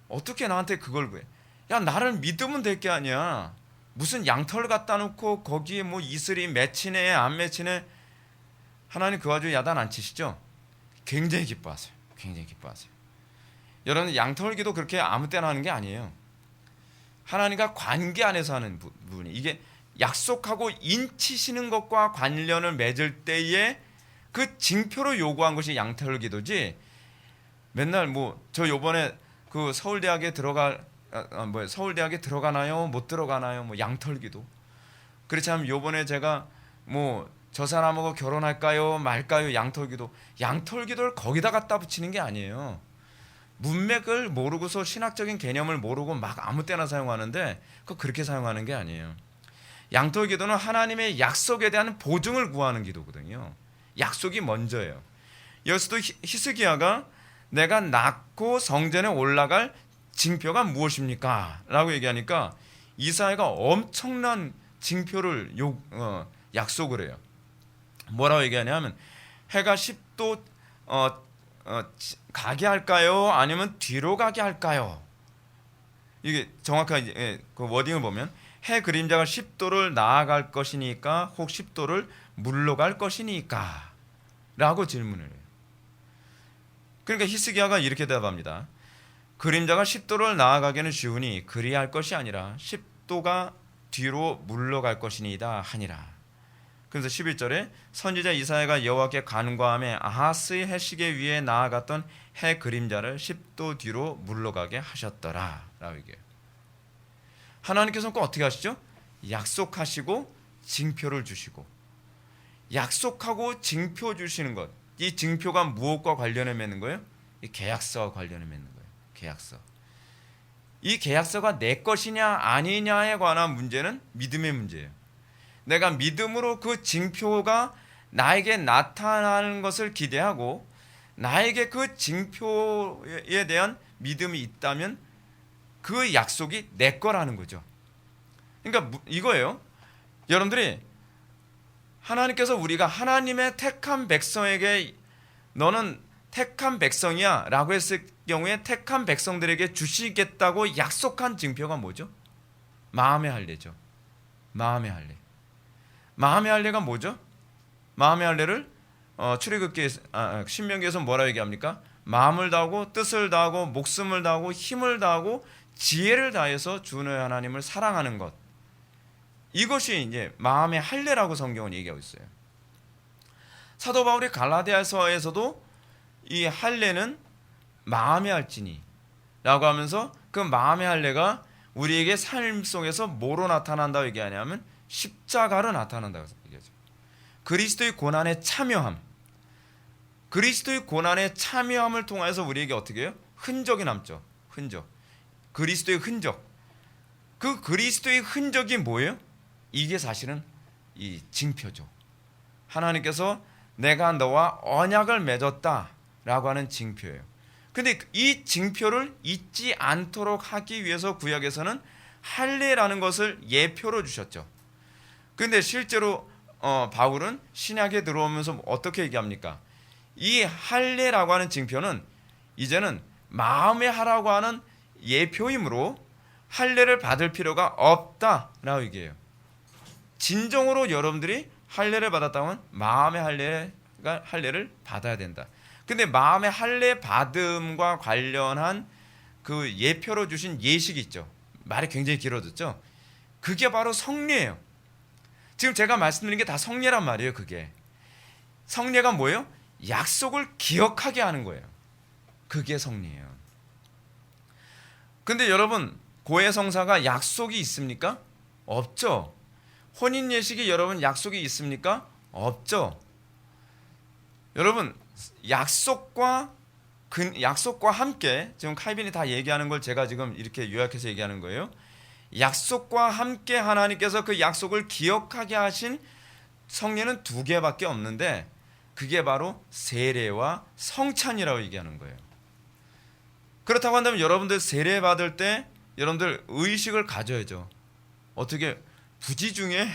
Speaker 1: 어떻게 나한테 그걸 구해? 야, 나를 믿으면 될 게 아니야. 무슨 양털 갖다 놓고 거기에 뭐 이슬이 맺히네 안 맺히네. 하나님 그 와중에 야단 안 치시죠? 굉장히 기뻐하세요. 여러분, 양털기도 그렇게 아무 때나 하는 게 아니에요. 하나님과 관계 안에서 하는 부분이, 이게 약속하고 인치시는 것과 관련을 맺을 때에 그 징표로 요구한 것이 양털기도지. 맨날 저 요번에 그 서울대학에 서울대학에 들어가나요? 못 들어가나요? 양털기도. 그렇지 않으면 요번에 제가 저 사람하고 결혼할까요? 말까요? 양털기도를 거기다 갖다 붙이는 게 아니에요. 문맥을 모르고서 신학적인 개념을 모르고 막 아무 때나 사용하는데 그렇게 사용하는 게 아니에요. 양털기도는 하나님의 약속에 대한 보증을 구하는 기도거든요. 약속이 먼저예요. 여기서도 히스기야가 내가 낳고 성전에 올라갈 징표가 무엇입니까? 라고 얘기하니까 이사야가 엄청난 징표를 약속을 해요. 뭐라고 얘기하냐면 해가 10도 가게 할까요? 아니면 뒤로 가게 할까요? 이게 정확하게 그 워딩을 보면 해 그림자가 10도를 나아갈 것이니까 혹 10도를 물러갈 것이니까 라고 질문을 해요. 그러니까 히스기야가 이렇게 대답합니다. 그림자가 10도를 나아가기는 쉬우니 그리할 것이 아니라 10도가 뒤로 물러갈 것이니이다 하니라. 그래서 11절에 선지자 이사야가 여호와께 간구하며 아하스의 해시계 위에 나아갔던 해 그림자를 10도 뒤로 물러가게 하셨더라 라고 얘기해요. 하나님께서는 꼭 어떻게 하시죠? 약속하시고 징표를 주시고, 약속하고 징표 주시는 것, 이 징표가 무엇과 관련해 맺는 거예요? 이 계약서와 관련해 맺는 거예요. 계약서. 이 계약서가 내 것이냐 아니냐에 관한 문제는 믿음의 문제예요. 내가 믿음으로 그 징표가 나에게 나타나는 것을 기대하고 나에게 그 징표에 대한 믿음이 있다면 그 약속이 내 거라는 거죠. 그러니까 이거예요. 여러분들이 하나님께서 우리가 하나님의 택한 백성에게 너는 택한 백성이야 라고 했을 경우에 택한 백성들에게 주시겠다고 약속한 징표가 뭐죠? 마음의 할례죠. 마음의 할례. 마음의 할례가 뭐죠? 마음의 할례를 출애굽기 신명기에서 뭐라 얘기합니까? 마음을 다하고 뜻을 다하고 목숨을 다하고 힘을 다하고 지혜를 다해서 주 너의 하나님을 사랑하는 것. 이것이 이제 마음의 할례라고 성경은 얘기하고 있어요. 사도 바울이 갈라디아서에서도 이 할례는 마음에 할지니 라고 하면서 그 그 마음의 할례가 우리에게 삶 속에서 뭐로 나타난다고 얘기하냐면 십자가로 나타난다고 얘기하죠. 그리스도의 고난에 참여함. 그리스도의 고난에 참여함을 통해서 우리에게 어떻게 해요? 흔적이 남죠. 흔적. 그리스도의 흔적. 그 그리스도의 흔적이 뭐예요? 이게 사실은 이 징표죠. 하나님께서 내가 너와 언약을 맺었다라고 하는 징표예요. 근데 이 징표를 잊지 않도록 하기 위해서 구약에서는 할례라는 것을 예표로 주셨죠. 근데 실제로 바울은 신약에 들어오면서 어떻게 얘기합니까? 이 할례라고 하는 징표는 이제는 마음에 하라고 하는 예표이므로 할례를 받을 필요가 없다라고 얘기해요. 진정으로 여러분들이 할례를 받았다면 마음의 할례를 받아야 된다. 근데 마음의 할례 받음과 관련한 그 예표로 주신 예식이 있죠. 말이 굉장히 길어졌죠. 그게 바로 성례예요. 지금 제가 말씀드린 게 다 성례란 말이에요. 그게 성례가 뭐예요? 약속을 기억하게 하는 거예요. 그게 성례예요. 근데 여러분, 고해성사가 약속이 있습니까? 없죠. 혼인 예식이 여러분 약속이 있습니까? 없죠. 여러분, 약속과 함께, 지금 칼빈이 다 얘기하는 걸 제가 지금 이렇게 요약해서 얘기하는 거예요. 약속과 함께 하나님께서 그 약속을 기억하게 하신 성례는 두 개밖에 없는데 그게 바로 세례와 성찬이라고 얘기하는 거예요. 그렇다고 한다면 여러분들 세례 받을 때 여러분들 의식을 가져야죠. 어떻게 부지 중에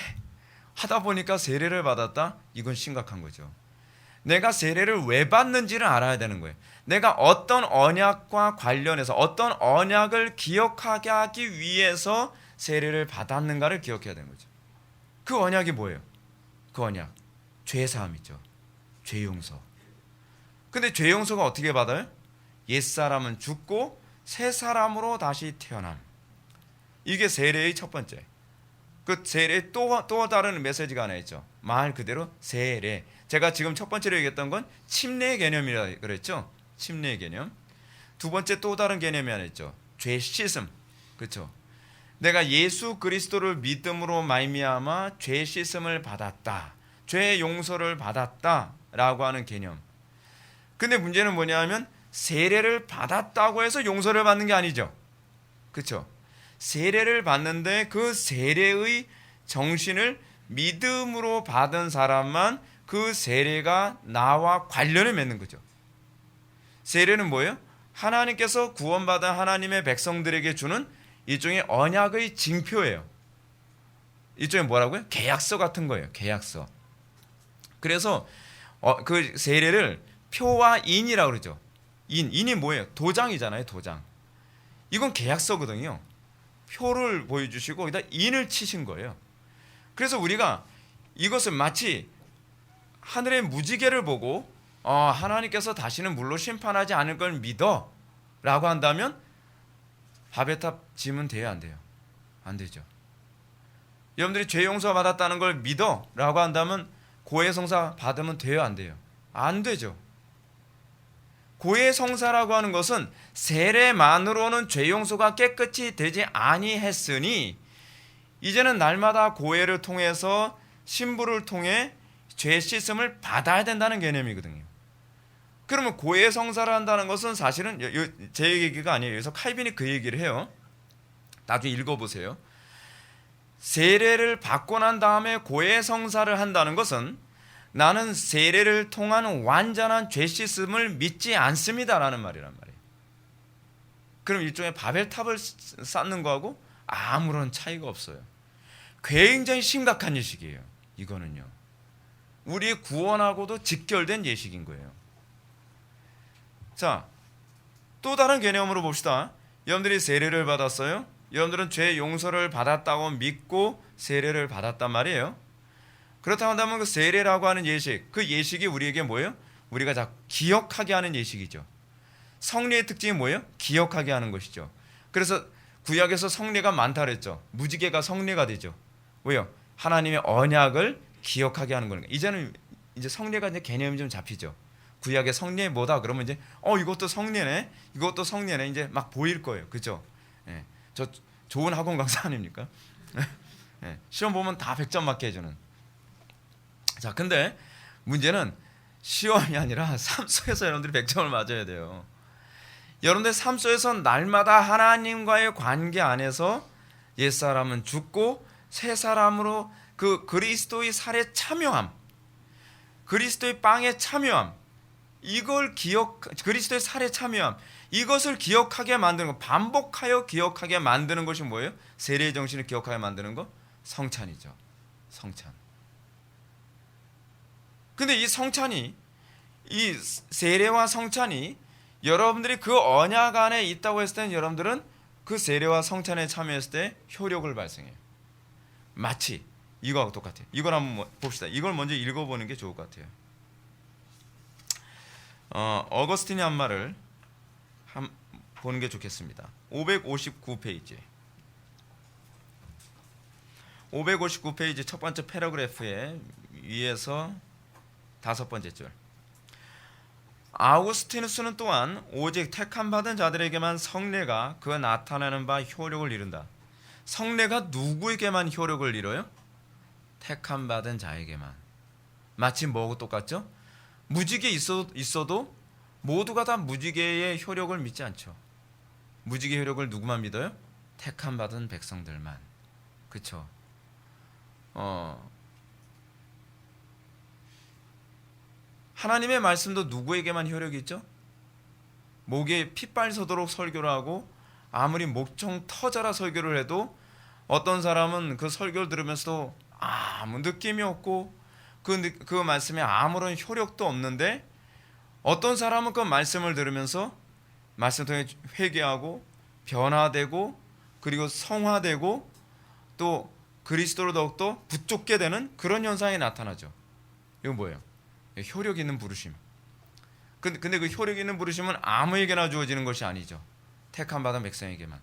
Speaker 1: 하다 보니까 세례를 받았다? 이건 심각한 거죠. 내가 세례를 왜 받는지를 알아야 되는 거예요. 내가 어떤 언약과 관련해서 어떤 언약을 기억하게 하기 위해서 세례를 받았는가를 기억해야 되는 거죠. 그 언약이 뭐예요? 그 언약, 죄사함이죠. 죄용서. 근데 죄용서가 어떻게 받아요? 옛사람은 죽고 새 사람으로 다시 태어남. 이게 세례의 첫 번째. 그 세례의 또 다른 메시지가 하나 있죠. 말 그대로 세례. 제가 지금 첫 번째로 얘기했던 건 침례의 개념이라 그랬죠. 침례의 개념. 두 번째 또 다른 개념이 하나 있죠. 죄 씻음. 그렇죠. 내가 예수 그리스도를 믿음으로 말미암아 죄 씻음을 받았다. 죄 용서를 받았다라고 하는 개념. 근데 문제는 뭐냐면 세례를 받았다고 해서 용서를 받는 게 아니죠. 그렇죠. 세례를 받는데 그 세례의 정신을 믿음으로 받은 사람만 그 세례가 나와 관련을 맺는 거죠. 세례는 뭐예요? 하나님께서 구원받은 하나님의 백성들에게 주는 일종의 언약의 징표예요. 일종의 뭐라고요? 계약서 같은 거예요. 계약서. 그래서 그 세례를 표와 인이라고 그러죠. 인이 뭐예요? 도장이잖아요. 도장. 이건 계약서거든요. 표를 보여주시고 거기다 인을 치신 거예요. 그래서 우리가 이것을 마치 하늘의 무지개를 보고 하나님께서 다시는 물로 심판하지 않을 걸 믿어 라고 한다면 바벨탑 지으면 돼요? 안 돼요? 안 되죠. 여러분들이 죄 용서 받았다는 걸 믿어 라고 한다면 고해성사 받으면 돼요? 안 돼요? 안 되죠. 고해성사라고 하는 것은 세례만으로는 죄 용서가 깨끗이 되지 아니했으니 이제는 날마다 고해를 통해서 신부를 통해 죄 씻음을 받아야 된다는 개념이거든요. 그러면 고해성사를 한다는 것은 사실은 제 얘기가 아니에요. 여기서 칼빈이 그 얘기를 해요. 나중에 읽어보세요. 세례를 받고 난 다음에 고해성사를 한다는 것은 나는 세례를 통한 완전한 죄 씻음을 믿지 않습니다라는 말이란 말이에요. 그럼 일종의 바벨탑을 쌓는 거하고 아무런 차이가 없어요. 굉장히 심각한 예식이에요. 이거는요. 우리의 구원하고도 직결된 예식인 거예요. 자, 또 다른 개념으로 봅시다. 여러분들이 세례를 받았어요. 여러분들은 죄 용서를 받았다고 믿고 세례를 받았단 말이에요. 그렇다고 한다면 그 세례라고 하는 예식, 그 예식이 우리에게 뭐예요? 우리가 자 기억하게 하는 예식이죠. 성례의 특징이 뭐예요? 기억하게 하는 것이죠. 그래서 구약에서 성례가 많다 그랬죠. 무지개가 성례가 되죠. 왜요? 하나님의 언약을 기억하게 하는 거니까. 이제는 이제 성례가 이제 개념이 좀 잡히죠. 구약의 성례 뭐다 그러면 이제 이것도 성례네, 이것도 성례네 이제 막 보일 거예요. 그죠? 예, 저 좋은 학원 강사 아닙니까? 예, 시험 보면 다 100점 맞게 해주는. 자, 근데 문제는 시험이 아니라 삶 속에서 여러분들이 100점을 맞아야 돼요. 여러분들 삶 속에서 날마다 하나님과의 관계 안에서 옛사람은 죽고 새 사람으로 그 그리스도의 살에 참여함, 그리스도의 빵에 참여함, 그리스도의 살에 참여함, 이것을 기억하게 만드는 것, 반복하여 기억하게 만드는 것이 뭐예요? 세례의 정신을 기억하게 만드는 것? 성찬이죠. 성찬. 근데 이 성찬이, 이 세례와 성찬이 여러분들이 그 언약 안에 있다고 했을 때는 여러분들은 그 세례와 성찬에 참여했을 때 효력을 발생해요. 마치 이거하고 똑같아요. 이걸 한번 봅시다. 이걸 먼저 읽어보는 게 좋을 것 같아요. 어거스틴이 한 말을 보는 게 좋겠습니다. 559페이지. 559페이지 첫 번째 패러그래프에 위에서 다섯 번째 줄. 아우구스티누스는 또한 오직 택함 받은 자들에게만 성례가 그 나타내는 바 효력을 이룬다. 성례가 누구에게만 효력을 이뤄요? 택함 받은 자에게만. 마치 뭐하고 똑같죠? 무지개 있어도 모두가 다 무지개의 효력을 믿지 않죠. 무지개 효력을 누구만 믿어요? 택함 받은 백성들만. 그렇죠? 하나님의 말씀도 누구에게만 효력이 있죠? 목에 핏발 서도록 설교를 하고 아무리 목청 터져라 설교를 해도 어떤 사람은 그 설교를 들으면서도 아무 느낌이 없고 그 말씀에 아무런 효력도 없는데, 어떤 사람은 그 말씀을 들으면서 말씀 통해 회개하고 변화되고 그리고 성화되고 또 그리스도로 더욱더 붙잡게 되는 그런 현상이 나타나죠. 이건 뭐예요? 효력 있는 부르심. 근데 그 효력 있는 부르심은 아무에게나 주어지는 것이 아니죠. 택함 받은 백성에게만.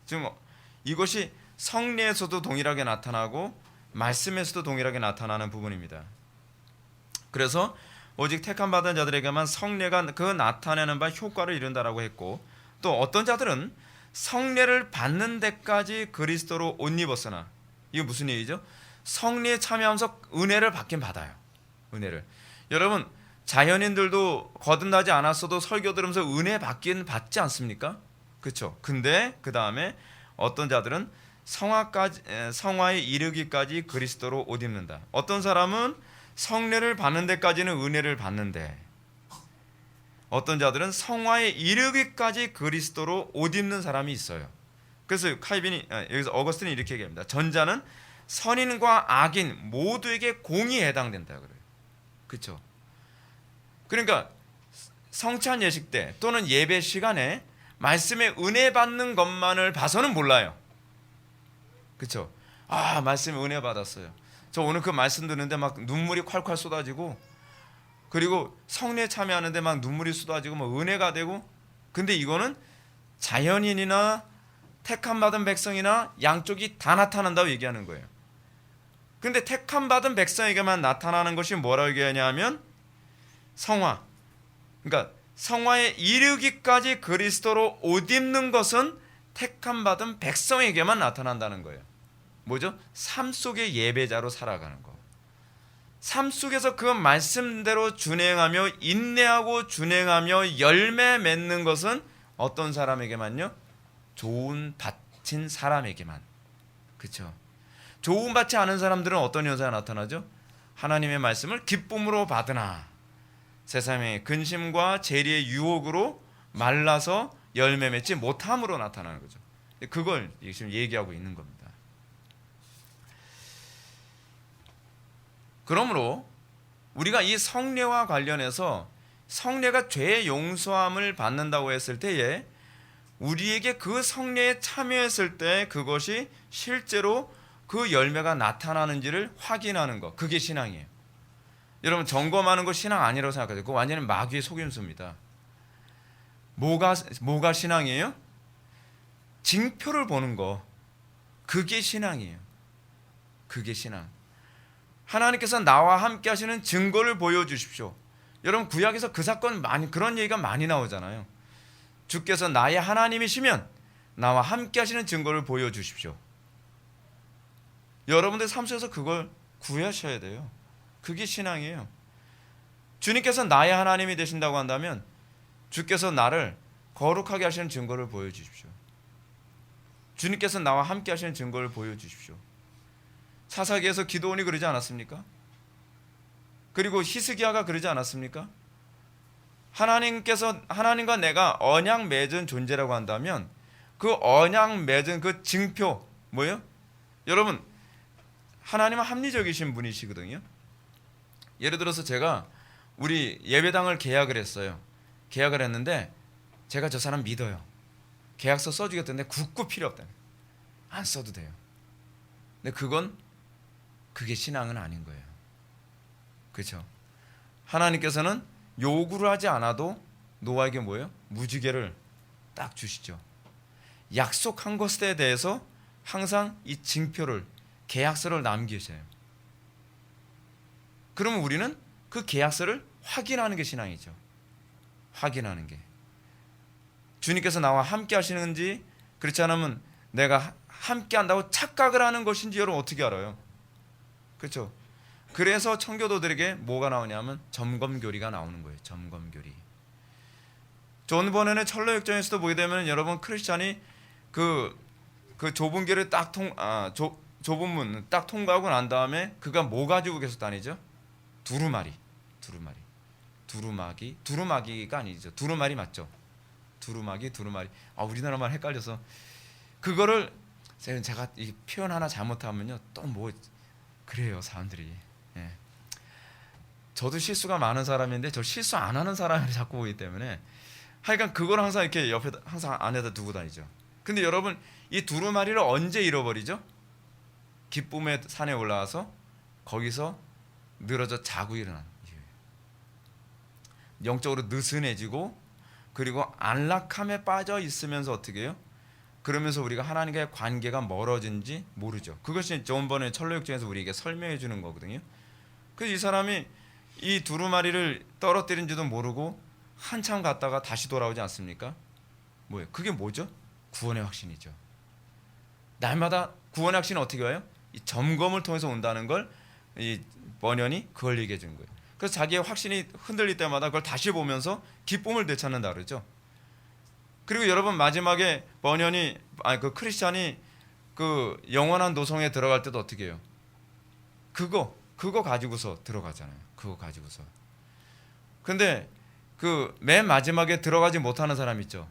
Speaker 1: 지금 이것이 성례에서도 동일하게 나타나고 말씀에서도 동일하게 나타나는 부분입니다. 그래서 오직 택함 받은 자들에게만 성례가 그 나타내는 바 효과를 이룬다라고 했고, 또 어떤 자들은 성례를 받는 데까지 그리스도로 옷 입었으나, 이게 무슨 얘기죠? 성례에 참여하면서 은혜를 받긴 받아요. 은혜를. 여러분, 자연인들도 거듭나지 않았어도 설교 들으면서 은혜 받긴 받지 않습니까? 그렇죠? 근데 그 다음에 어떤 자들은 성화에 이르기까지 그리스도로 옷 입는다. 어떤 사람은 성례를 받는 데까지는 은혜를 받는데, 어떤 자들은 성화에 이르기까지 그리스도로 옷 입는 사람이 있어요. 그래서 여기서 어거스틴이 이렇게 얘기합니다. 전자는 선인과 악인 모두에게 공이 해당된다 그래요. 그렇죠? 그러니까 성찬 예식 때 또는 예배 시간에 말씀에 은혜 받는 것만을 봐서는 몰라요. 그렇죠? 아, 말씀에 은혜 받았어요. 저 오늘 그 말씀 듣는데 막 눈물이 콸콸 쏟아지고, 그리고 성례에 참여하는데 막 눈물이 쏟아지고 막 은혜가 되고. 근데 이거는 자연인이나 택함 받은 백성이나 양쪽이 다 나타난다고 얘기하는 거예요. 근데 택함 받은 백성에게만 나타나는 것이 뭐라고 얘기하냐면 성화. 그러니까 성화에 이르기까지 그리스도로 옷 입는 것은 택함 받은 백성에게만 나타난다는 거예요. 뭐죠? 삶 속의 예배자로 살아가는 거. 삶 속에서 그 말씀대로 준행하며 인내하고 준행하며 열매 맺는 것은 어떤 사람에게만요? 좋은 밭인 사람에게만. 그렇죠? 좋은 밭이 않은 사람들은 어떤 현상이 나타나죠? 하나님의 말씀을 기쁨으로 받으나 세상의 근심과 재리의 유혹으로 말라서 열매 맺지 못함으로 나타나는 거죠. 그걸 지금 얘기하고 있는 겁니다. 그러므로 우리가 이 성례와 관련해서 성례가 죄의 용서함을 받는다고 했을 때에 우리에게 그 성례에 참여했을 때 그것이 실제로 그 열매가 나타나는지를 확인하는 것, 그게 신앙이에요. 여러분, 점검하는 거 신앙 아니라고 생각하죠. 그거 완전히 마귀의 속임수입니다. 뭐가 신앙이에요? 징표를 보는 거, 그게 신앙이에요. 그게 신앙. 하나님께서 나와 함께 하시는 증거를 보여주십시오. 여러분, 구약에서 그 사건 그런 얘기가 많이 나오잖아요. 주께서 나의 하나님이시면 나와 함께 하시는 증거를 보여주십시오. 여러분들 삶 속에서 그걸 구하셔야 돼요. 그게 신앙이에요. 주님께서 나의 하나님이 되신다고 한다면 주께서 나를 거룩하게 하시는 증거를 보여주십시오. 주님께서 나와 함께 하시는 증거를 보여주십시오. 사사기에서 기드온이 그러지 않았습니까? 그리고 히스기야가 그러지 않았습니까? 하나님과 내가 언약 맺은 존재라고 한다면 그 언약 맺은 그 증표 뭐예요? 여러분, 하나님은 합리적이신 분이시거든요. 예를 들어서 제가 우리 예배당을 계약을 했어요. 계약을 했는데 제가 저 사람 믿어요. 계약서 써주겠다는데 굳고 필요 없다. 안 써도 돼요. 근데 그게 신앙은 아닌 거예요. 그렇죠? 하나님께서는 요구를 하지 않아도 노아에게 뭐예요? 무지개를 딱 주시죠. 약속한 것에 대해서 항상 이 징표를, 계약서를 남기셔요. 그러면 우리는 그 계약서를 확인하는 게 신앙이죠. 확인하는 게. 주님께서 나와 함께 하시는지, 그렇지 않으면 내가 함께 한다고 착각을 하는 것인지 여러분 어떻게 알아요? 그렇죠? 그래서 청교도들에게 뭐가 나오냐면 점검교리가 나오는 거예요. 점검교리. 존 버넨의 철로역정에서도 보게 되면 여러분 크리스찬이 그 좁은 길을 좁은 문 딱 통과하고 난 다음에 그가 뭐 가지고 계속 다니죠? 두루마기가 아니죠. 두루마리 맞죠? 두루마기. 우리나라 말 헷갈려서 그거를 제가 이 표현 하나 잘못하면요 또 뭐 그래요 사람들이. 예. 저도 실수가 많은 사람인데 저 실수 안 하는 사람을 자꾸 보기 때문에 하여간 그걸 항상 이렇게 옆에 항상 안에다 두고 다니죠. 근데 여러분 이 두루마리를 언제 잃어버리죠? 기쁨의 산에 올라와서 거기서 늘어져 자고 일어나는 이유예요. 영적으로 느슨해지고 그리고 안락함에 빠져 있으면서 어떻게 해요? 그러면서 우리가 하나님과의 관계가 멀어진지 모르죠. 그것이 존 버넨의 철로역정에서 우리에게 설명해 주는 거거든요. 그래서 이 사람이 이 두루마리를 떨어뜨린지도 모르고 한참 갔다가 다시 돌아오지 않습니까? 뭐예요? 그게 뭐죠? 구원의 확신이죠. 날마다 구원의 확신은 어떻게 와요? 이 점검을 통해서 온다는 걸 이 버년이 그걸 얘기해 주는 거예요. 그래서 자기의 확신이 흔들릴 때마다 그걸 다시 보면서 기쁨을 되찾는다 그러죠. 그리고 여러분 마지막에 버년이 그 크리스찬이 그 영원한 노성에 들어갈 때도 어떻게 해요? 그거 가지고서 들어가잖아요. 그거 가지고서. 근데 그 맨 마지막에 들어가지 못하는 사람 있죠.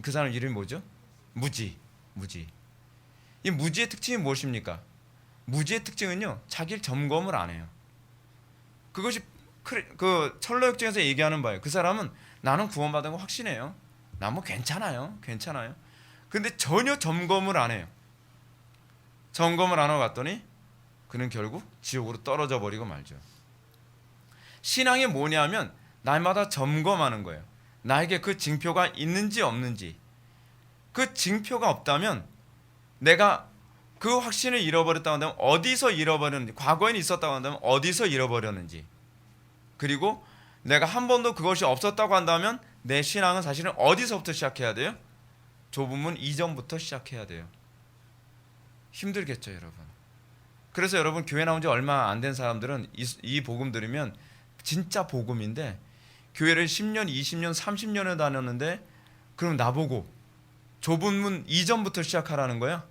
Speaker 1: 그 사람 이름이 뭐죠? 무지. 이 무지의 특징이 무엇입니까? 무지의 특징은요, 자기를 점검을 안 해요. 그것이 그 철로역정에서 얘기하는 바예요. 그 사람은 나는 구원받은 거 확신해요. 나 뭐 괜찮아요. 근데 전혀 점검을 안 해요. 점검을 안 하고 갔더니 그는 결국 지옥으로 떨어져 버리고 말죠. 신앙이 뭐냐면 날마다 점검하는 거예요. 나에게 그 징표가 있는지 없는지. 그 징표가 없다면 내가 그 확신을 잃어버렸다고 한다면 어디서 잃어버렸는지, 과거에는 있었다고 한다면 어디서 잃어버렸는지, 그리고 내가 한 번도 그것이 없었다고 한다면 내 신앙은 사실은 어디서부터 시작해야 돼요? 좁은 문 이전부터 시작해야 돼요. 힘들겠죠 여러분. 그래서 여러분 교회 나온 지 얼마 안 된 사람들은 이 복음 들으면 진짜 복음인데 교회를 10년, 20년, 30년을 다녔는데 그럼 나보고 좁은 문 이전부터 시작하라는 거야?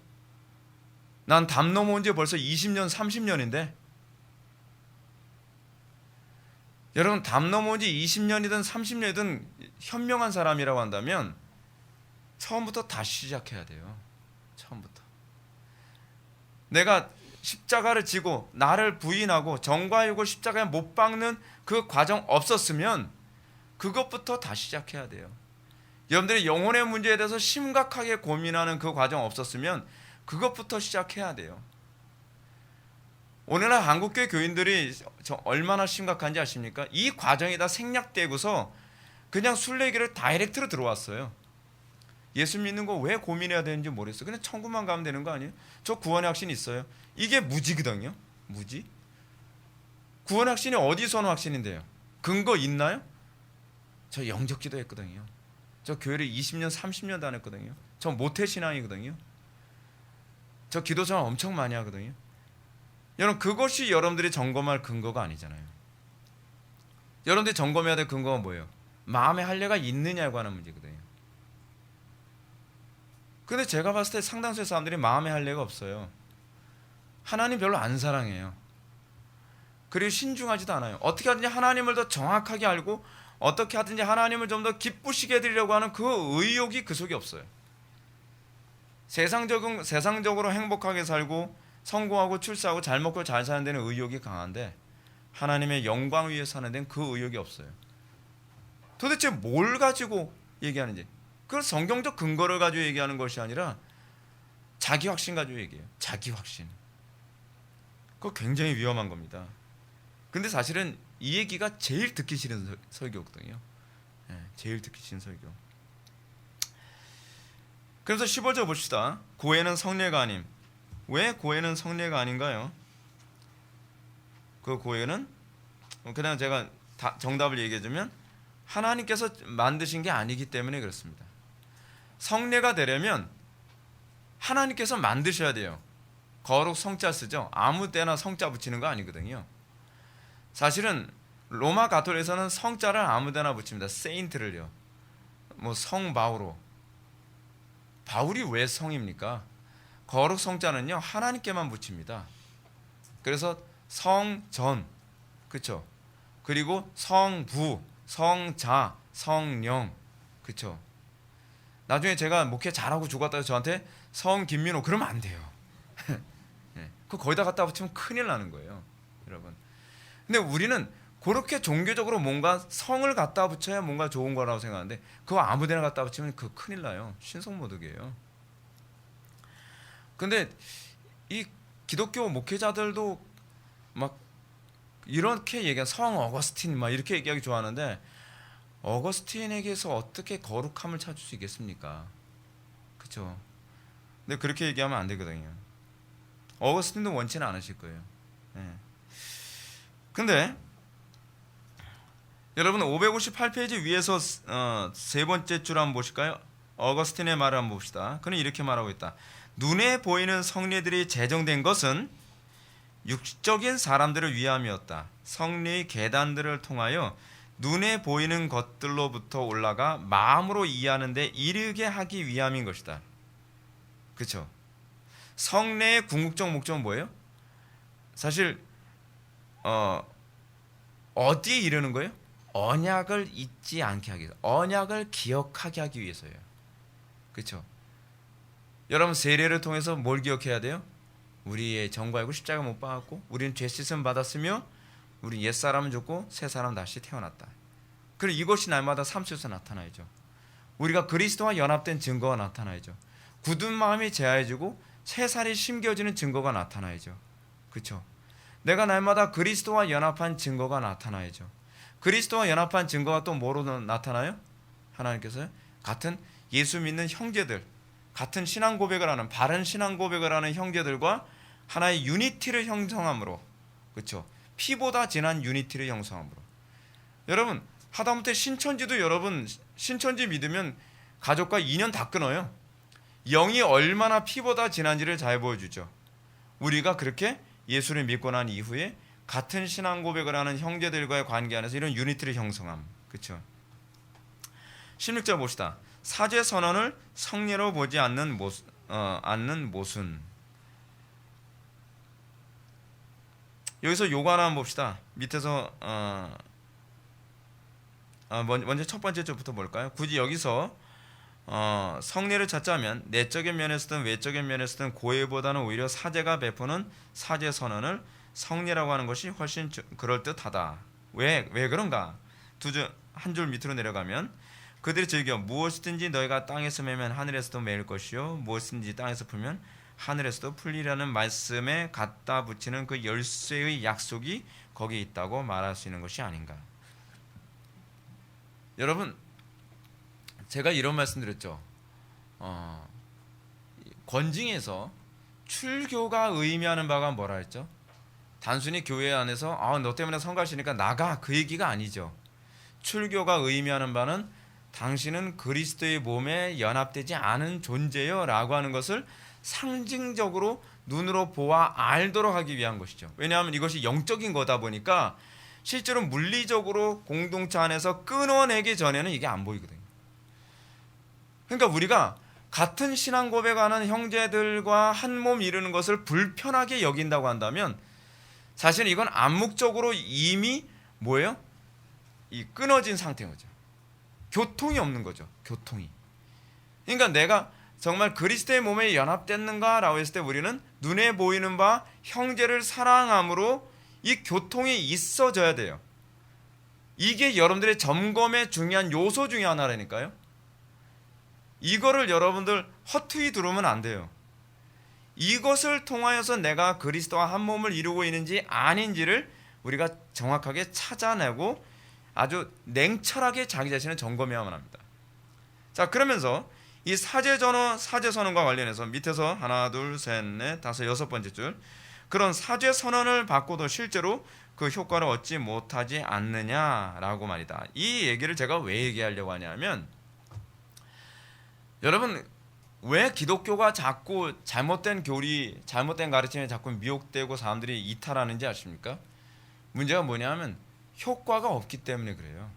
Speaker 1: 난 담 넘어온 지 벌써 20년, 30년인데 여러분 담 넘어온 지 20년이든 30년이든 현명한 사람이라고 한다면 처음부터 다시 시작해야 돼요. 처음부터. 내가 십자가를 지고 나를 부인하고 정과 육을 십자가에 못 박는 그 과정 없었으면 그것부터 다시 시작해야 돼요. 여러분들이 영혼의 문제에 대해서 심각하게 고민하는 그 과정 없었으면 그것부터 시작해야 돼요. 오늘날 한국교회 교인들이 얼마나 심각한지 아십니까? 이 과정이 다 생략되고서 그냥 순례길을 다이렉트로 들어왔어요. 예수 믿는 거 왜 고민해야 되는지 모르겠어요. 그냥 천국만 가면 되는 거 아니에요? 저 구원의 확신이 있어요. 이게 무지거든요. 무지. 구원의 확신이 어디서 오는 확신인데요? 근거 있나요? 저 영적 기도 했거든요. 저 교회를 20년 30년 다녔거든요. 저 모태신앙이거든요. 저 기도 생활 엄청 많이 하거든요. 여러분, 그것이 여러분들이 점검할 근거가 아니잖아요. 여러분들이 점검해야 될 근거가 뭐예요? 마음의 할례가 있느냐고 하는 문제거든요. 근데 제가 봤을 때 상당수의 사람들이 마음의 할례가 없어요. 하나님 별로 안 사랑해요. 그리고 신중하지도 않아요. 어떻게 하든지 하나님을 더 정확하게 알고 어떻게 하든지 하나님을 좀 더 기쁘시게 해드리려고 하는 그 의욕이 그 속에 없어요. 세상적으로 행복하게 살고 성공하고 출세하고 잘 먹고 잘 사는 데는 의욕이 강한데 하나님의 영광 위에 사는 데는 그 의욕이 없어요. 도대체 뭘 가지고 얘기하는지, 그걸 성경적 근거를 가지고 얘기하는 것이 아니라 자기 확신 가지고 얘기해요. 자기 확신. 그거 굉장히 위험한 겁니다. 근데 사실은 이 얘기가 제일 듣기 싫은 설교거든요. 제일 듣기 싫은 설교. 그래서 15절 봅시다. 고해는 성례가 아님. 왜 고해는 성례가 아닌가요? 그 고해는 그냥 제가 정답을 얘기해주면 하나님께서 만드신 게 아니기 때문에 그렇습니다. 성례가 되려면 하나님께서 만드셔야 돼요. 거룩 성자 쓰죠. 아무 때나 성자 붙이는 거 아니거든요. 사실은 로마 가톨릭에서는 성자를 아무 데나 붙입니다. 세인트를요. 뭐 성 바오로. 바울이 왜 성입니까? 거룩 성자는요 하나님께만 붙입니다. 그래서 성전, 그렇죠? 그리고 성부, 성자, 성령, 그렇죠? 나중에 제가 목회 잘하고 죽었다 해서 저한테 성 김민호 그러면 안 돼요. 그거 거기다 갖다 붙이면 큰일 나는 거예요, 여러분. 근데 우리는 그렇게 종교적으로 뭔가 성을 갖다 붙여야 뭔가 좋은 거라고 생각하는데 그거 아무데나 갖다 붙이면 그거 큰일 나요. 신성모독이에요. 근데 이 기독교 목회자들도 막 이렇게 얘기한 성 어거스틴 막 이렇게 얘기하기 좋아하는데 어거스틴에게서 어떻게 거룩함을 찾을 수 있겠습니까? 그렇죠? 근데 그렇게 얘기하면 안 되거든요. 어거스틴도 원치는 않으실 거예요. 근데 여러분 558페이지 위에서 세 번째 줄 한번 보실까요? 어거스틴의 말을 한번 봅시다. 그는 이렇게 말하고 있다. 눈에 보이는 성례들이 제정된 것은 육적인 사람들을 위함이었다. 성례의 계단들을 통하여 눈에 보이는 것들로부터 올라가 마음으로 이해하는 데 이르게 하기 위함인 것이다. 그렇죠? 성례의 궁극적 목적은 뭐예요? 사실 어디에 이르는 거예요? 언약을 잊지 않게 하기 위해서, 언약을 기억하게 하기 위해서예요. 그렇죠? 여러분 세례를 통해서 뭘 기억해야 돼요? 우리의 정과 알고 십자가 못 박았고 우리는 죄 씻음 받았으며 우리 옛사람은 죽고 새사람 다시 태어났다. 그리고 이것이 날마다 삶 속에서 나타나야죠. 우리가 그리스도와 연합된 증거가 나타나야죠. 굳은 마음이 제하여지고 새살이 심겨지는 증거가 나타나야죠. 그렇죠? 내가 날마다 그리스도와 연합한 증거가 나타나야죠. 그리스도와 연합한 증거가 또 뭐로 나타나요? 하나님께서 같은 예수 믿는 형제들, 같은 신앙 고백을 하는, 바른 신앙 고백을 하는 형제들과 하나의 유니티를 형성함으로, 그렇죠? 피보다 진한 유니티를 형성함으로. 여러분 하다못해 신천지도 여러분 신천지 믿으면 가족과 인연 다 끊어요. 영이 얼마나 피보다 진한지를 잘 보여주죠. 우리가 그렇게 예수를 믿고 난 이후에 같은 신앙 고백을 하는 형제들과의 관계 안에서 이런 유니티를 형성함. 그렇죠? 16절 봅시다. 사죄 선언을 성례로 보지 않는 모순. 여기서 요거 하나 한번 봅시다. 밑에서 먼저 첫 번째 줄부터 볼까요? 굳이 여기서 성례를 찾자면 내적인 면에서든 외적인 면에서든 고해보다는 오히려 사제가 베푸는 사죄 선언을 성례라고 하는 것이 훨씬 그럴듯하다. 왜 그런가? 한 줄 밑으로 내려가면 그들이 즐겨 무엇이든지 너희가 땅에서 매면 하늘에서도 매일 것이요 무엇이든지 땅에서 풀면 하늘에서도 풀리라는 말씀에 갖다 붙이는 그 열쇠의 약속이 거기 있다고 말할 수 있는 것이 아닌가. 여러분 제가 이런 말씀 드렸죠. 권징에서 출교가 의미하는 바가 뭐라 했죠? 단순히 교회 안에서 너 때문에 성가시니까 나가 그 얘기가 아니죠. 출교가 의미하는 바는 당신은 그리스도의 몸에 연합되지 않은 존재요 라고 하는 것을 상징적으로 눈으로 보아 알도록 하기 위한 것이죠. 왜냐하면 이것이 영적인 거다 보니까 실제로 물리적으로 공동체 안에서 끊어내기 전에는 이게 안 보이거든요. 그러니까 우리가 같은 신앙 고백하는 형제들과 한 몸 이루는 것을 불편하게 여긴다고 한다면 사실 이건 암묵적으로 이미 뭐예요? 이 끊어진 상태인 거죠. 교통이 없는 거죠. 교통이. 그러니까 내가 정말 그리스도의 몸에 연합됐는가라고 했을 때 우리는 눈에 보이는 바 형제를 사랑함으로 이 교통이 있어져야 돼요. 이게 여러분들의 점검의 중요한 요소 중에 하나라니까요. 이거를 여러분들 허투루 두르면 안 돼요. 이것을 통하여서 내가 그리스도와 한 몸을 이루고 있는지 아닌지를 우리가 정확하게 찾아내고 아주 냉철하게 자기 자신을 점검해야만 합니다. 자, 그러면서 이 사제선언과 관련해서 밑에서 하나, 둘, 셋, 넷, 다섯, 여섯 번째 줄, 그런 사제선언을 받고도 실제로 그 효과를 얻지 못하지 않느냐라고 말이다. 이 얘기를 제가 왜 얘기하려고 하냐면, 여러분 왜 기독교가 자꾸 잘못된 교리, 잘못된 가르침에 자꾸 미혹되고 사람들이 이탈하는지 아십니까? 문제가 뭐냐면 효과가 없기 때문에 그래요.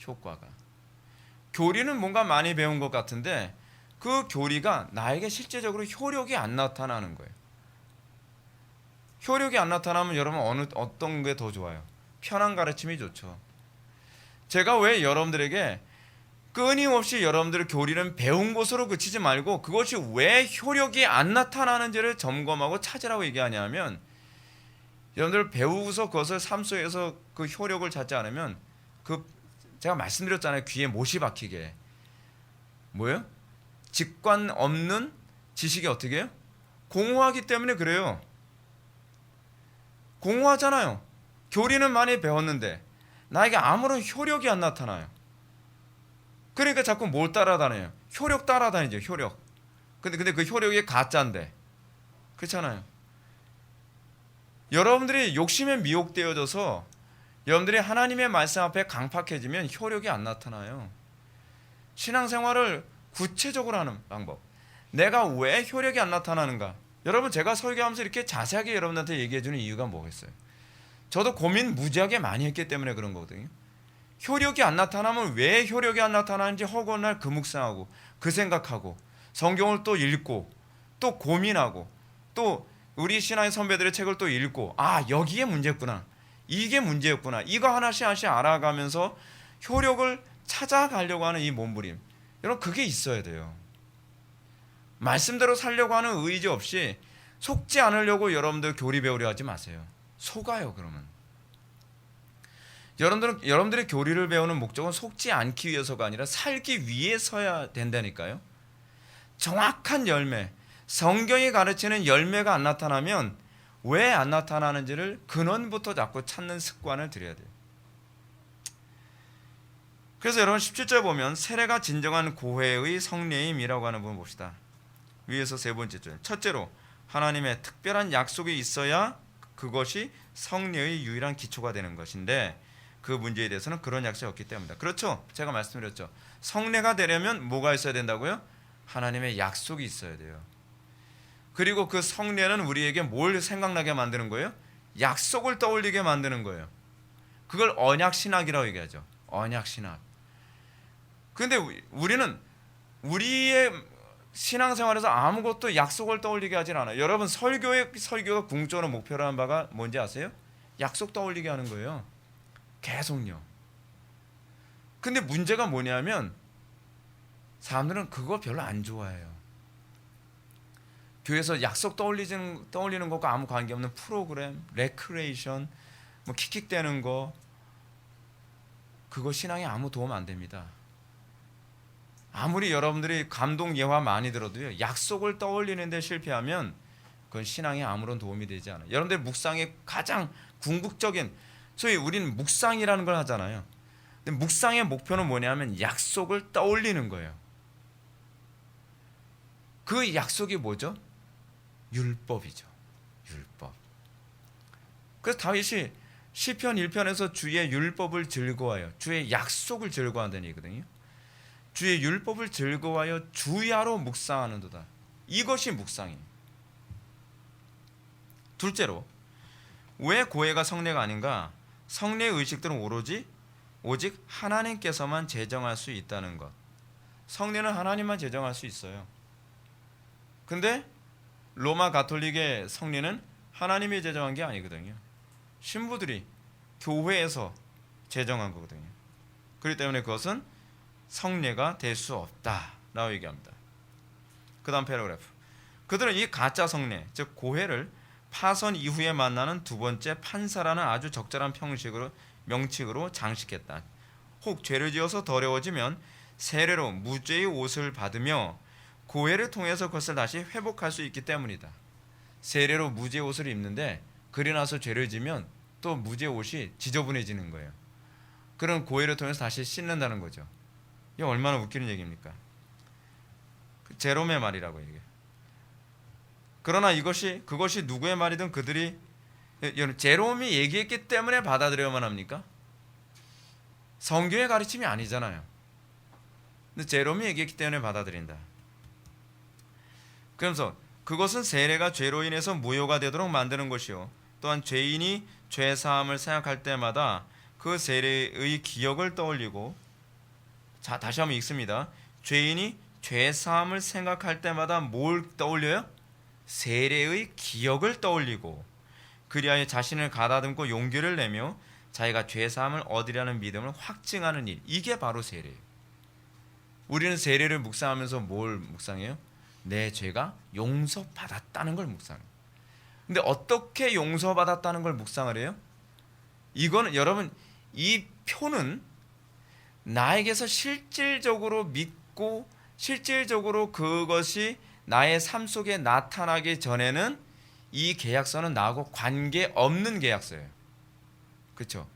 Speaker 1: 효과가. 교리는 뭔가 많이 배운 것 같은데 그 교리가 나에게 실제적으로 효력이 안 나타나는 거예요. 효력이 안 나타나면 여러분 어떤 게 더 좋아요? 편한 가르침이 좋죠. 제가 왜 여러분들에게 끊임없이 여러분들의 교리는 배운 것으로 그치지 말고 그것이 왜 효력이 안 나타나는지를 점검하고 찾으라고 얘기하냐면, 여러분들 배우고서 그것을 삶 속에서 그 효력을 찾지 않으면 제가 말씀드렸잖아요. 귀에 못이 박히게. 뭐예요? 직관 없는 지식이 어떻게 해요? 공허하기 때문에 그래요. 공허하잖아요. 교리는 많이 배웠는데 나에게 아무런 효력이 안 나타나요. 그러니까 자꾸 뭘 따라다녀요? 효력 따라다니죠. 효력. 근데 그 효력이 가짜인데. 그렇잖아요. 여러분들이 욕심에 미혹되어져서 여러분들이 하나님의 말씀 앞에 강팍해지면 효력이 안 나타나요. 신앙생활을 구체적으로 하는 방법. 내가 왜 효력이 안 나타나는가? 여러분 제가 설교하면서 이렇게 자세하게 여러분한테 얘기해주는 이유가 뭐겠어요? 저도 고민 무지하게 많이 했기 때문에 그런 거거든요. 효력이 안 나타나면 왜 효력이 안 나타나는지 허구날 그 묵상하고 그 생각하고 성경을 또 읽고 또 고민하고 또 우리 신앙의 선배들의 책을 또 읽고, 아 여기에 문제였구나, 이게 문제였구나, 이거 하나씩 알아가면서 효력을 찾아가려고 하는 이 몸부림, 여러분 그게 있어야 돼요. 말씀대로 살려고 하는 의지 없이 속지 않으려고 여러분들 교리 배우려 하지 마세요. 속아요. 그러면 여러분들의 교리를 배우는 목적은 속지 않기 위해서가 아니라 살기 위해서야 된다니까요. 정확한 열매, 성경이 가르치는 열매가 안 나타나면 왜 안 나타나는지를 근원부터 자꾸 찾는 습관을 들여야 돼요. 그래서 여러분 17절 보면 세례가 진정한 고회의 성례임이라고 하는 부분 봅시다. 위에서 세 번째 줄. 첫째로 하나님의 특별한 약속이 있어야 그것이 성례의 유일한 기초가 되는 것인데, 그 문제에 대해서는 그런 약속이 없기 때문이다. 그렇죠? 제가 말씀드렸죠. 성례가 되려면 뭐가 있어야 된다고요? 하나님의 약속이 있어야 돼요. 그리고 그 성례는 우리에게 뭘 생각나게 만드는 거예요? 약속을 떠올리게 만드는 거예요. 그걸 언약신학이라고 얘기하죠. 언약신학. 그런데 우리는 우리의 신앙생활에서 아무것도 약속을 떠올리게 하진 않아요. 여러분 설교가 궁극적으로 목표로 하는 바가 뭔지 아세요? 약속 떠올리게 하는 거예요. 계속요. 근데 문제가 뭐냐면 사람들은 그거 별로 안 좋아해요. 교회에서 약속 떠올리는 것과 아무 관계없는 프로그램, 레크레이션, 뭐 킥킥대는 거, 그거 신앙에 아무 도움 안 됩니다. 아무리 여러분들이 감동 예화 많이 들어도요, 약속을 떠올리는데 실패하면 그건 신앙에 아무런 도움이 되지 않아요. 여러분들 묵상의 가장 궁극적인, 소위 우리는 묵상이라는 걸 하잖아요. 근데 묵상의 목표는 뭐냐면 약속을 떠올리는 거예요. 그 약속이 뭐죠? 율법이죠. 율법. 그래서 다윗이 시편 1편에서 주의 율법을 즐거워해요. 주의 약속을 즐거워한다는 얘기거든요. 주의 율법을 즐거워하여 주야로 묵상하는도다. 이것이 묵상이에요. 둘째로, 왜 고해가 성례가 아닌가? 성례의 의식들은 오직 하나님께서만 제정할 수 있다는 것. 성례는 하나님만 제정할 수 있어요. 근데 로마 가톨릭의 성례는 하나님이 제정한 게 아니거든요. 신부들이 교회에서 제정한 거거든요. 그렇기 때문에 그것은 성례가 될 수 없다라고 얘기합니다. 그 다음 패러그래프. 그들은 이 가짜 성례, 즉 고해를 파선 이후에 만나는 두 번째 판사라는 아주 적절한 명칭으로 장식했다. 혹 죄를 지어서 더러워지면 세례로 무죄의 옷을 받으며 고해를 통해서 그것을 다시 회복할 수 있기 때문이다. 세례로 무죄의 옷을 입는데 그리 나서 죄를 지면 또 무죄의 옷이 지저분해지는 거예요. 그런 고해를 통해서 다시 씻는다는 거죠. 이게 얼마나 웃기는 얘기입니까? 제롬의 말이라고 얘기해요. 그러나 그것이 누구의 말이든 그들이 제롬이 얘기했기 때문에 받아들여야만 합니까? 성경의 가르침이 아니잖아요. 근데 제롬이 얘기했기 때문에 받아들인다. 그러면서 그것은 세례가 죄로 인해서 무효가 되도록 만드는 것이요, 또한 죄인이 죄사함을 생각할 때마다 그 세례의 기억을 떠올리고, 자 다시 한번 읽습니다. 죄인이 죄사함을 생각할 때마다 뭘 떠올려요? 세례의 기억을 떠올리고 그리하여 자신을 가다듬고 용기를 내며 자기가 죄사함을 얻으려는 믿음을 확증하는 일, 이게 바로 세례예요. 우리는 세례를 묵상하면서 뭘 묵상해요? 내 죄가 용서받았다는 걸 묵상해요. 근데 어떻게 용서받았다는 걸 묵상을 해요? 이거는 여러분, 이 표는 나에게서 실질적으로 믿고 실질적으로 그것이 나의 삶 속에 나타나기 전에는 이 계약서는 나하고 관계없는 계약서예요. 그렇죠?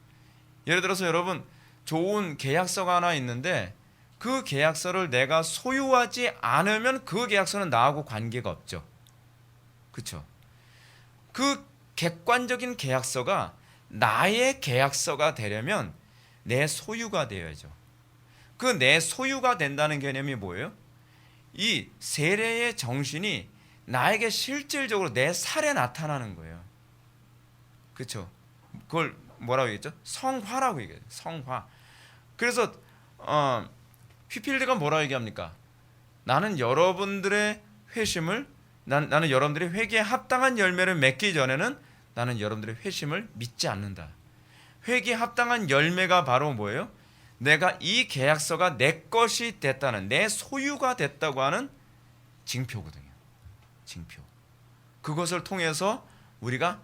Speaker 1: 예를 들어서 여러분, 좋은 계약서가 하나 있는데 그 계약서를 내가 소유하지 않으면 그 계약서는 나하고 관계가 없죠. 그렇죠? 그 객관적인 계약서가 나의 계약서가 되려면 내 소유가 되어야죠. 그 내 소유가 된다는 개념이 뭐예요? 이 세례의 정신이 나에게 실질적으로 내 살에 나타나는 거예요. 그렇죠? 그걸 뭐라고 얘기했죠? 성화라고 얘기해요. 성화. 그래서 휘필드가 뭐라고 얘기합니까? 나는 여러분들의 회심을 나는 여러분들의 회개에 합당한 열매를 맺기 전에는 나는 여러분들의 회심을 믿지 않는다. 회개에 합당한 열매가 바로 뭐예요? 내가 이 계약서가 내 것이 됐다는, 내 소유가 됐다고 하는 징표거든요. 징표. 그것을 통해서 우리가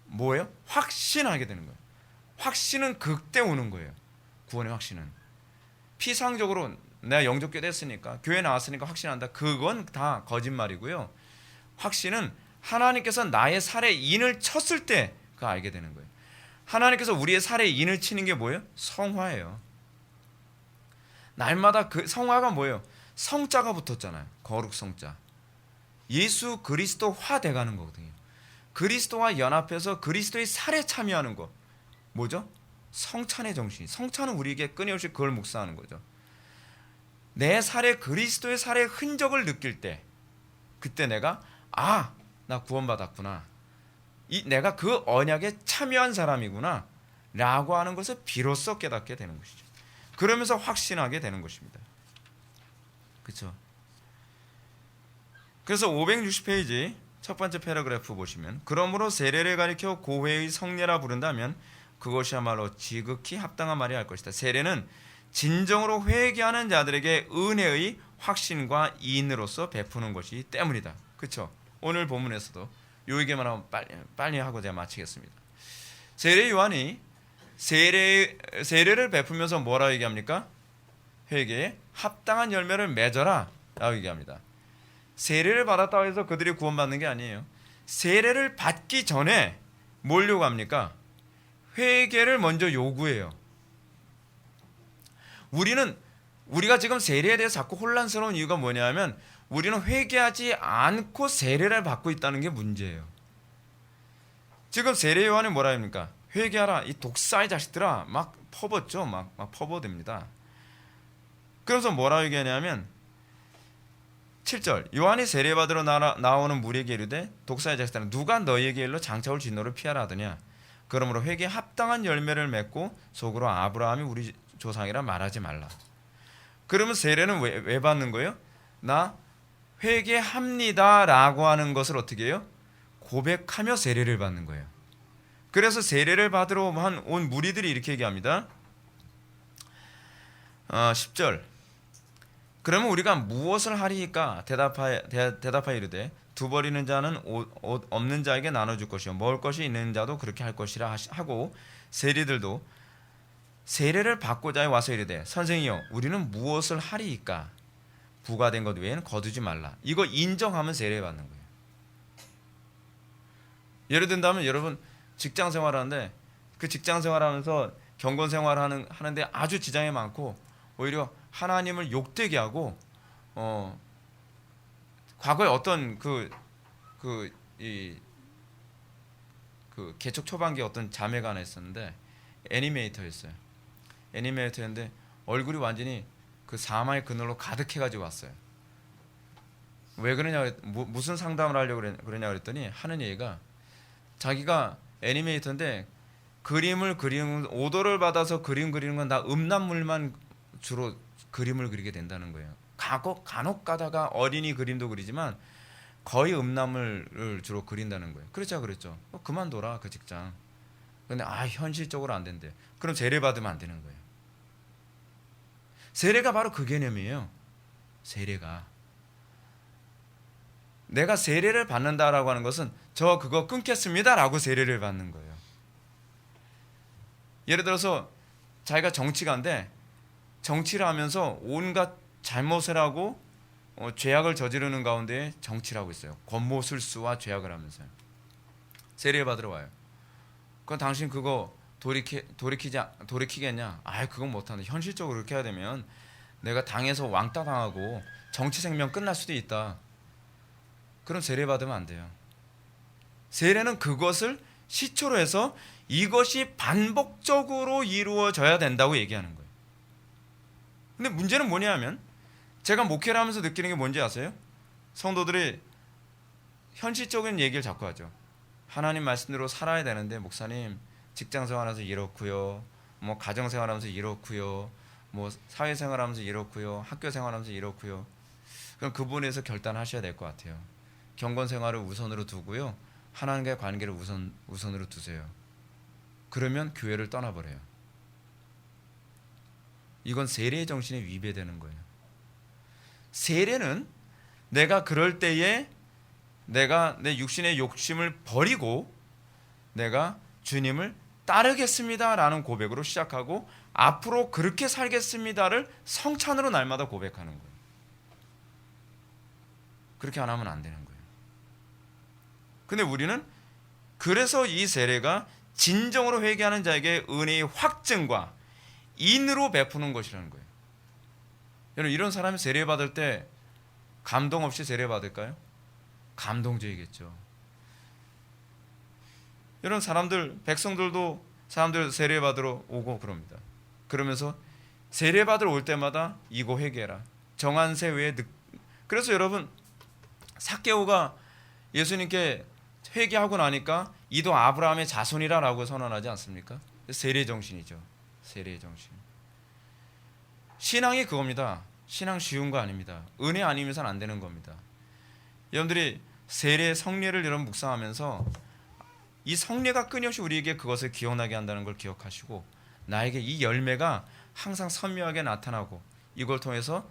Speaker 1: 뭐예요? 확신하게 되는 거예요. 확신은 그때 오는 거예요. 구원의 확신은. 피상적으로 내가 영접교 됐으니까, 교회 나왔으니까 확신한다. 그건 다 거짓말이고요. 확신은 하나님께서 나의 살에 인을 쳤을 때 그거 알게 되는 거예요. 하나님께서 우리의 살에 인을 치는 게 뭐예요? 성화예요. 날마다 그 성화가 뭐예요? 성자가 붙었잖아요. 거룩 성자. 예수 그리스도화 돼가는 거거든요. 그리스도와 연합해서 그리스도의 살에 참여하는 거. 뭐죠? 성찬의 정신. 성찬은 우리에게 끊임없이 그걸 묵상하는 거죠. 내 살에 그리스도의 살의 흔적을 느낄 때, 그때 내가 나 구원받았구나, 내가 그 언약에 참여한 사람이구나 라고 하는 것을 비로소 깨닫게 되는 것이죠. 그러면서 확신하게 되는 것입니다. 그렇죠? 그래서 560페이지 첫 번째 패러그래프 보시면, 그러므로 세례를 가리켜 고회의 성례라 부른다면 그것이야말로 지극히 합당한 말이 할 것이다. 세례는 진정으로 회개하는 자들에게 은혜의 확신과 인으로서 베푸는 것이기 때문이다. 그렇죠? 오늘 본문에서도 요 얘기만 하면 빨리 하고 제가 마치겠습니다. 세례 요한이 세례를 베풀면서 뭐라고 얘기합니까? 회개에 합당한 열매를 맺어라 라고 얘기합니다. 세례를 받았다고 해서 그들이 구원받는 게 아니에요. 세례를 받기 전에 뭘 요구합니까? 회개를 먼저 요구해요. 우리가 지금 세례에 대해서 자꾸 혼란스러운 이유가 뭐냐면, 우리는 회개하지 않고 세례를 받고 있다는 게 문제예요. 지금 세례 요한이 뭐라 합니까? 회개하라, 이 독사의 자식들아, 막 퍼붓죠. 막 퍼부어댑니다. 그래서 뭐라고 얘기하냐면 7절 요한이 세례받으러 나오는 무리에게 이르되 독사의 자식들아 누가 너희에게 일러 장차올 진노를 피하라 하더냐. 그러므로 회개에 합당한 열매를 맺고 속으로 아브라함이 우리 조상이라 말하지 말라. 그러면 세례는 왜 받는 거예요? 나 회개합니다 라고 하는 것을 어떻게 해요? 고백하며 세례를 받는 거예요. 그래서 세례를 받으러 온 무리들이 이렇게 얘기합니다. 10절 그러면 우리가 무엇을 하리이까? 대답하여 이르되 두 버리는 자는 옷 없는 자에게 나눠줄 것이요 먹을 것이 있는 자도 그렇게 할 것이라 하고 세리들도 세례를 받고자 와서 이르되 선생이여 우리는 무엇을 하리이까? 부과된 것 외에는 거두지 말라. 이거 인정하면 세례 받는 거예요. 예를 든다면 여러분 직장 생활하는데 그 직장 생활하면서 경건 생활하는데 아주 지장이 많고 오히려 하나님을 욕되게 하고 과거에 어떤 그 개척 초반기에 어떤 자매가 하나 있었는데 애니메이터였어요. 애니메이터였는데 얼굴이 완전히 그 사마의 그늘로 가득해가지고 왔어요. 왜 그러냐, 무슨 상담을 하려고 그러냐 그랬더니 하는 얘기가 자기가 애니메이터인데 그림을 그리는 오더를 받아서 그림 그리는 건 다 음란물만 주로 그림을 그리게 된다는 거예요. 간혹 가다가 어린이 그림도 그리지만 거의 음란물을 주로 그린다는 거예요. 그랬죠. 그만둬라 그 직장. 근데 현실적으로 안 된대. 그럼 세례 받으면 안 되는 거예요. 세례가 바로 그 개념이에요. 세례가 내가 세례를 받는다라고 하는 것은 저 그거 끊겠습니다라고 세례를 받는 거예요. 예를 들어서 자기가 정치가인데 정치를 하면서 온갖 잘못을 하고 죄악을 저지르는 가운데 정치를 하고 있어요. 권모술수와 죄악을 하면서요. 세례 받으러 와요. 그럼 당신 그거 돌이키겠냐? 그건 못한다. 현실적으로 그렇게 해야 되면 내가 당에서 왕따 당하고 정치 생명 끝날 수도 있다. 그럼 세례 받으면 안 돼요. 세례는 그것을 시초로 해서 이것이 반복적으로 이루어져야 된다고 얘기하는 거예요. 근데 문제는 뭐냐면 제가 목회를 하면서 느끼는 게 뭔지 아세요? 성도들이 현실적인 얘기를 자꾸 하죠. 하나님 말씀대로 살아야 되는데 목사님 직장 생활하면서 이렇고요, 뭐 가정 생활하면서 이렇고요, 뭐 사회 생활하면서 이렇고요, 학교 생활하면서 이렇고요. 그럼 그 부분에서 결단하셔야 될 것 같아요. 경건 생활을 우선으로 두고요, 하나님과의 관계를 우선으로 두세요. 그러면 교회를 떠나버려요. 이건 세례의 정신에 위배되는 거예요. 세례는 내가 그럴 때에 내가 내 육신의 욕심을 버리고 내가 주님을 따르겠습니다라는 고백으로 시작하고 앞으로 그렇게 살겠습니다를 성찬으로 날마다 고백하는 거예요. 그렇게 안 하면 안 되는 거예요. 근데 우리는 그래서 이 세례가 진정으로 회개하는 자에게 은혜의 확증과 인으로 베푸는 것이라는 거예요. 여러분 이런 사람이 세례 받을 때 감동 없이 세례 받을까요? 감동적이겠죠. 여러분 백성들도 사람들 세례 받으러 오고 그럽니다. 그러면서 세례 받으러 올 때마다 이거 회개해라. 정한세 외에 그래서 여러분 삭개오가 예수님께 회개하고 나니까 이도 아브라함의 자손이라고 선언하지 않습니까? 세례 정신이죠. 세례 정신. 신앙이 그겁니다. 신앙 쉬운 거 아닙니다. 은혜 아니면서는 안 되는 겁니다. 여러분들이 세례 성례를 여러분 묵상하면서 이 성례가 끊임없이 우리에게 그것을 기억나게 한다는 걸 기억하시고 나에게 이 열매가 항상 선명하게 나타나고 이걸 통해서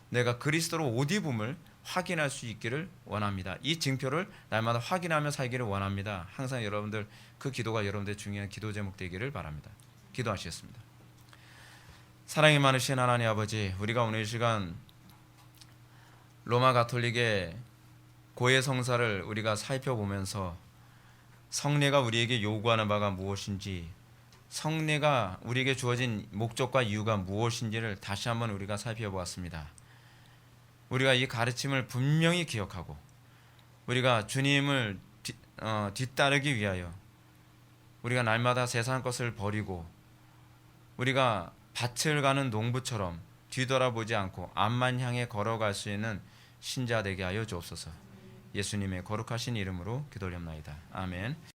Speaker 1: 내가 그리스도로 옷 입음을 확인할 수 있기를 원합니다. 이 증표를 날마다 확인하며 살기를 원합니다. 항상 여러분들 그 기도가 여러분들의 중요한 기도 제목 되기를 바랍니다. 기도하시겠습니다. 사랑이 많으신 하나님 아버지, 우리가 오늘 이 시간 로마 가톨릭의 고해 성사를 우리가 살펴보면서 성례가 우리에게 요구하는 바가 무엇인지, 성례가 우리에게 주어진 목적과 이유가 무엇인지를 다시 한번 우리가 살펴보았습니다. 우리가 이 가르침을 분명히 기억하고 우리가 주님을 뒤따르기 위하여 우리가 날마다 세상 것을 버리고 우리가 밭을 가는 농부처럼 뒤돌아보지 않고 앞만 향해 걸어갈 수 있는 신자 되게 하여 주옵소서. 예수님의 거룩하신 이름으로 기도드립나이다. 아멘.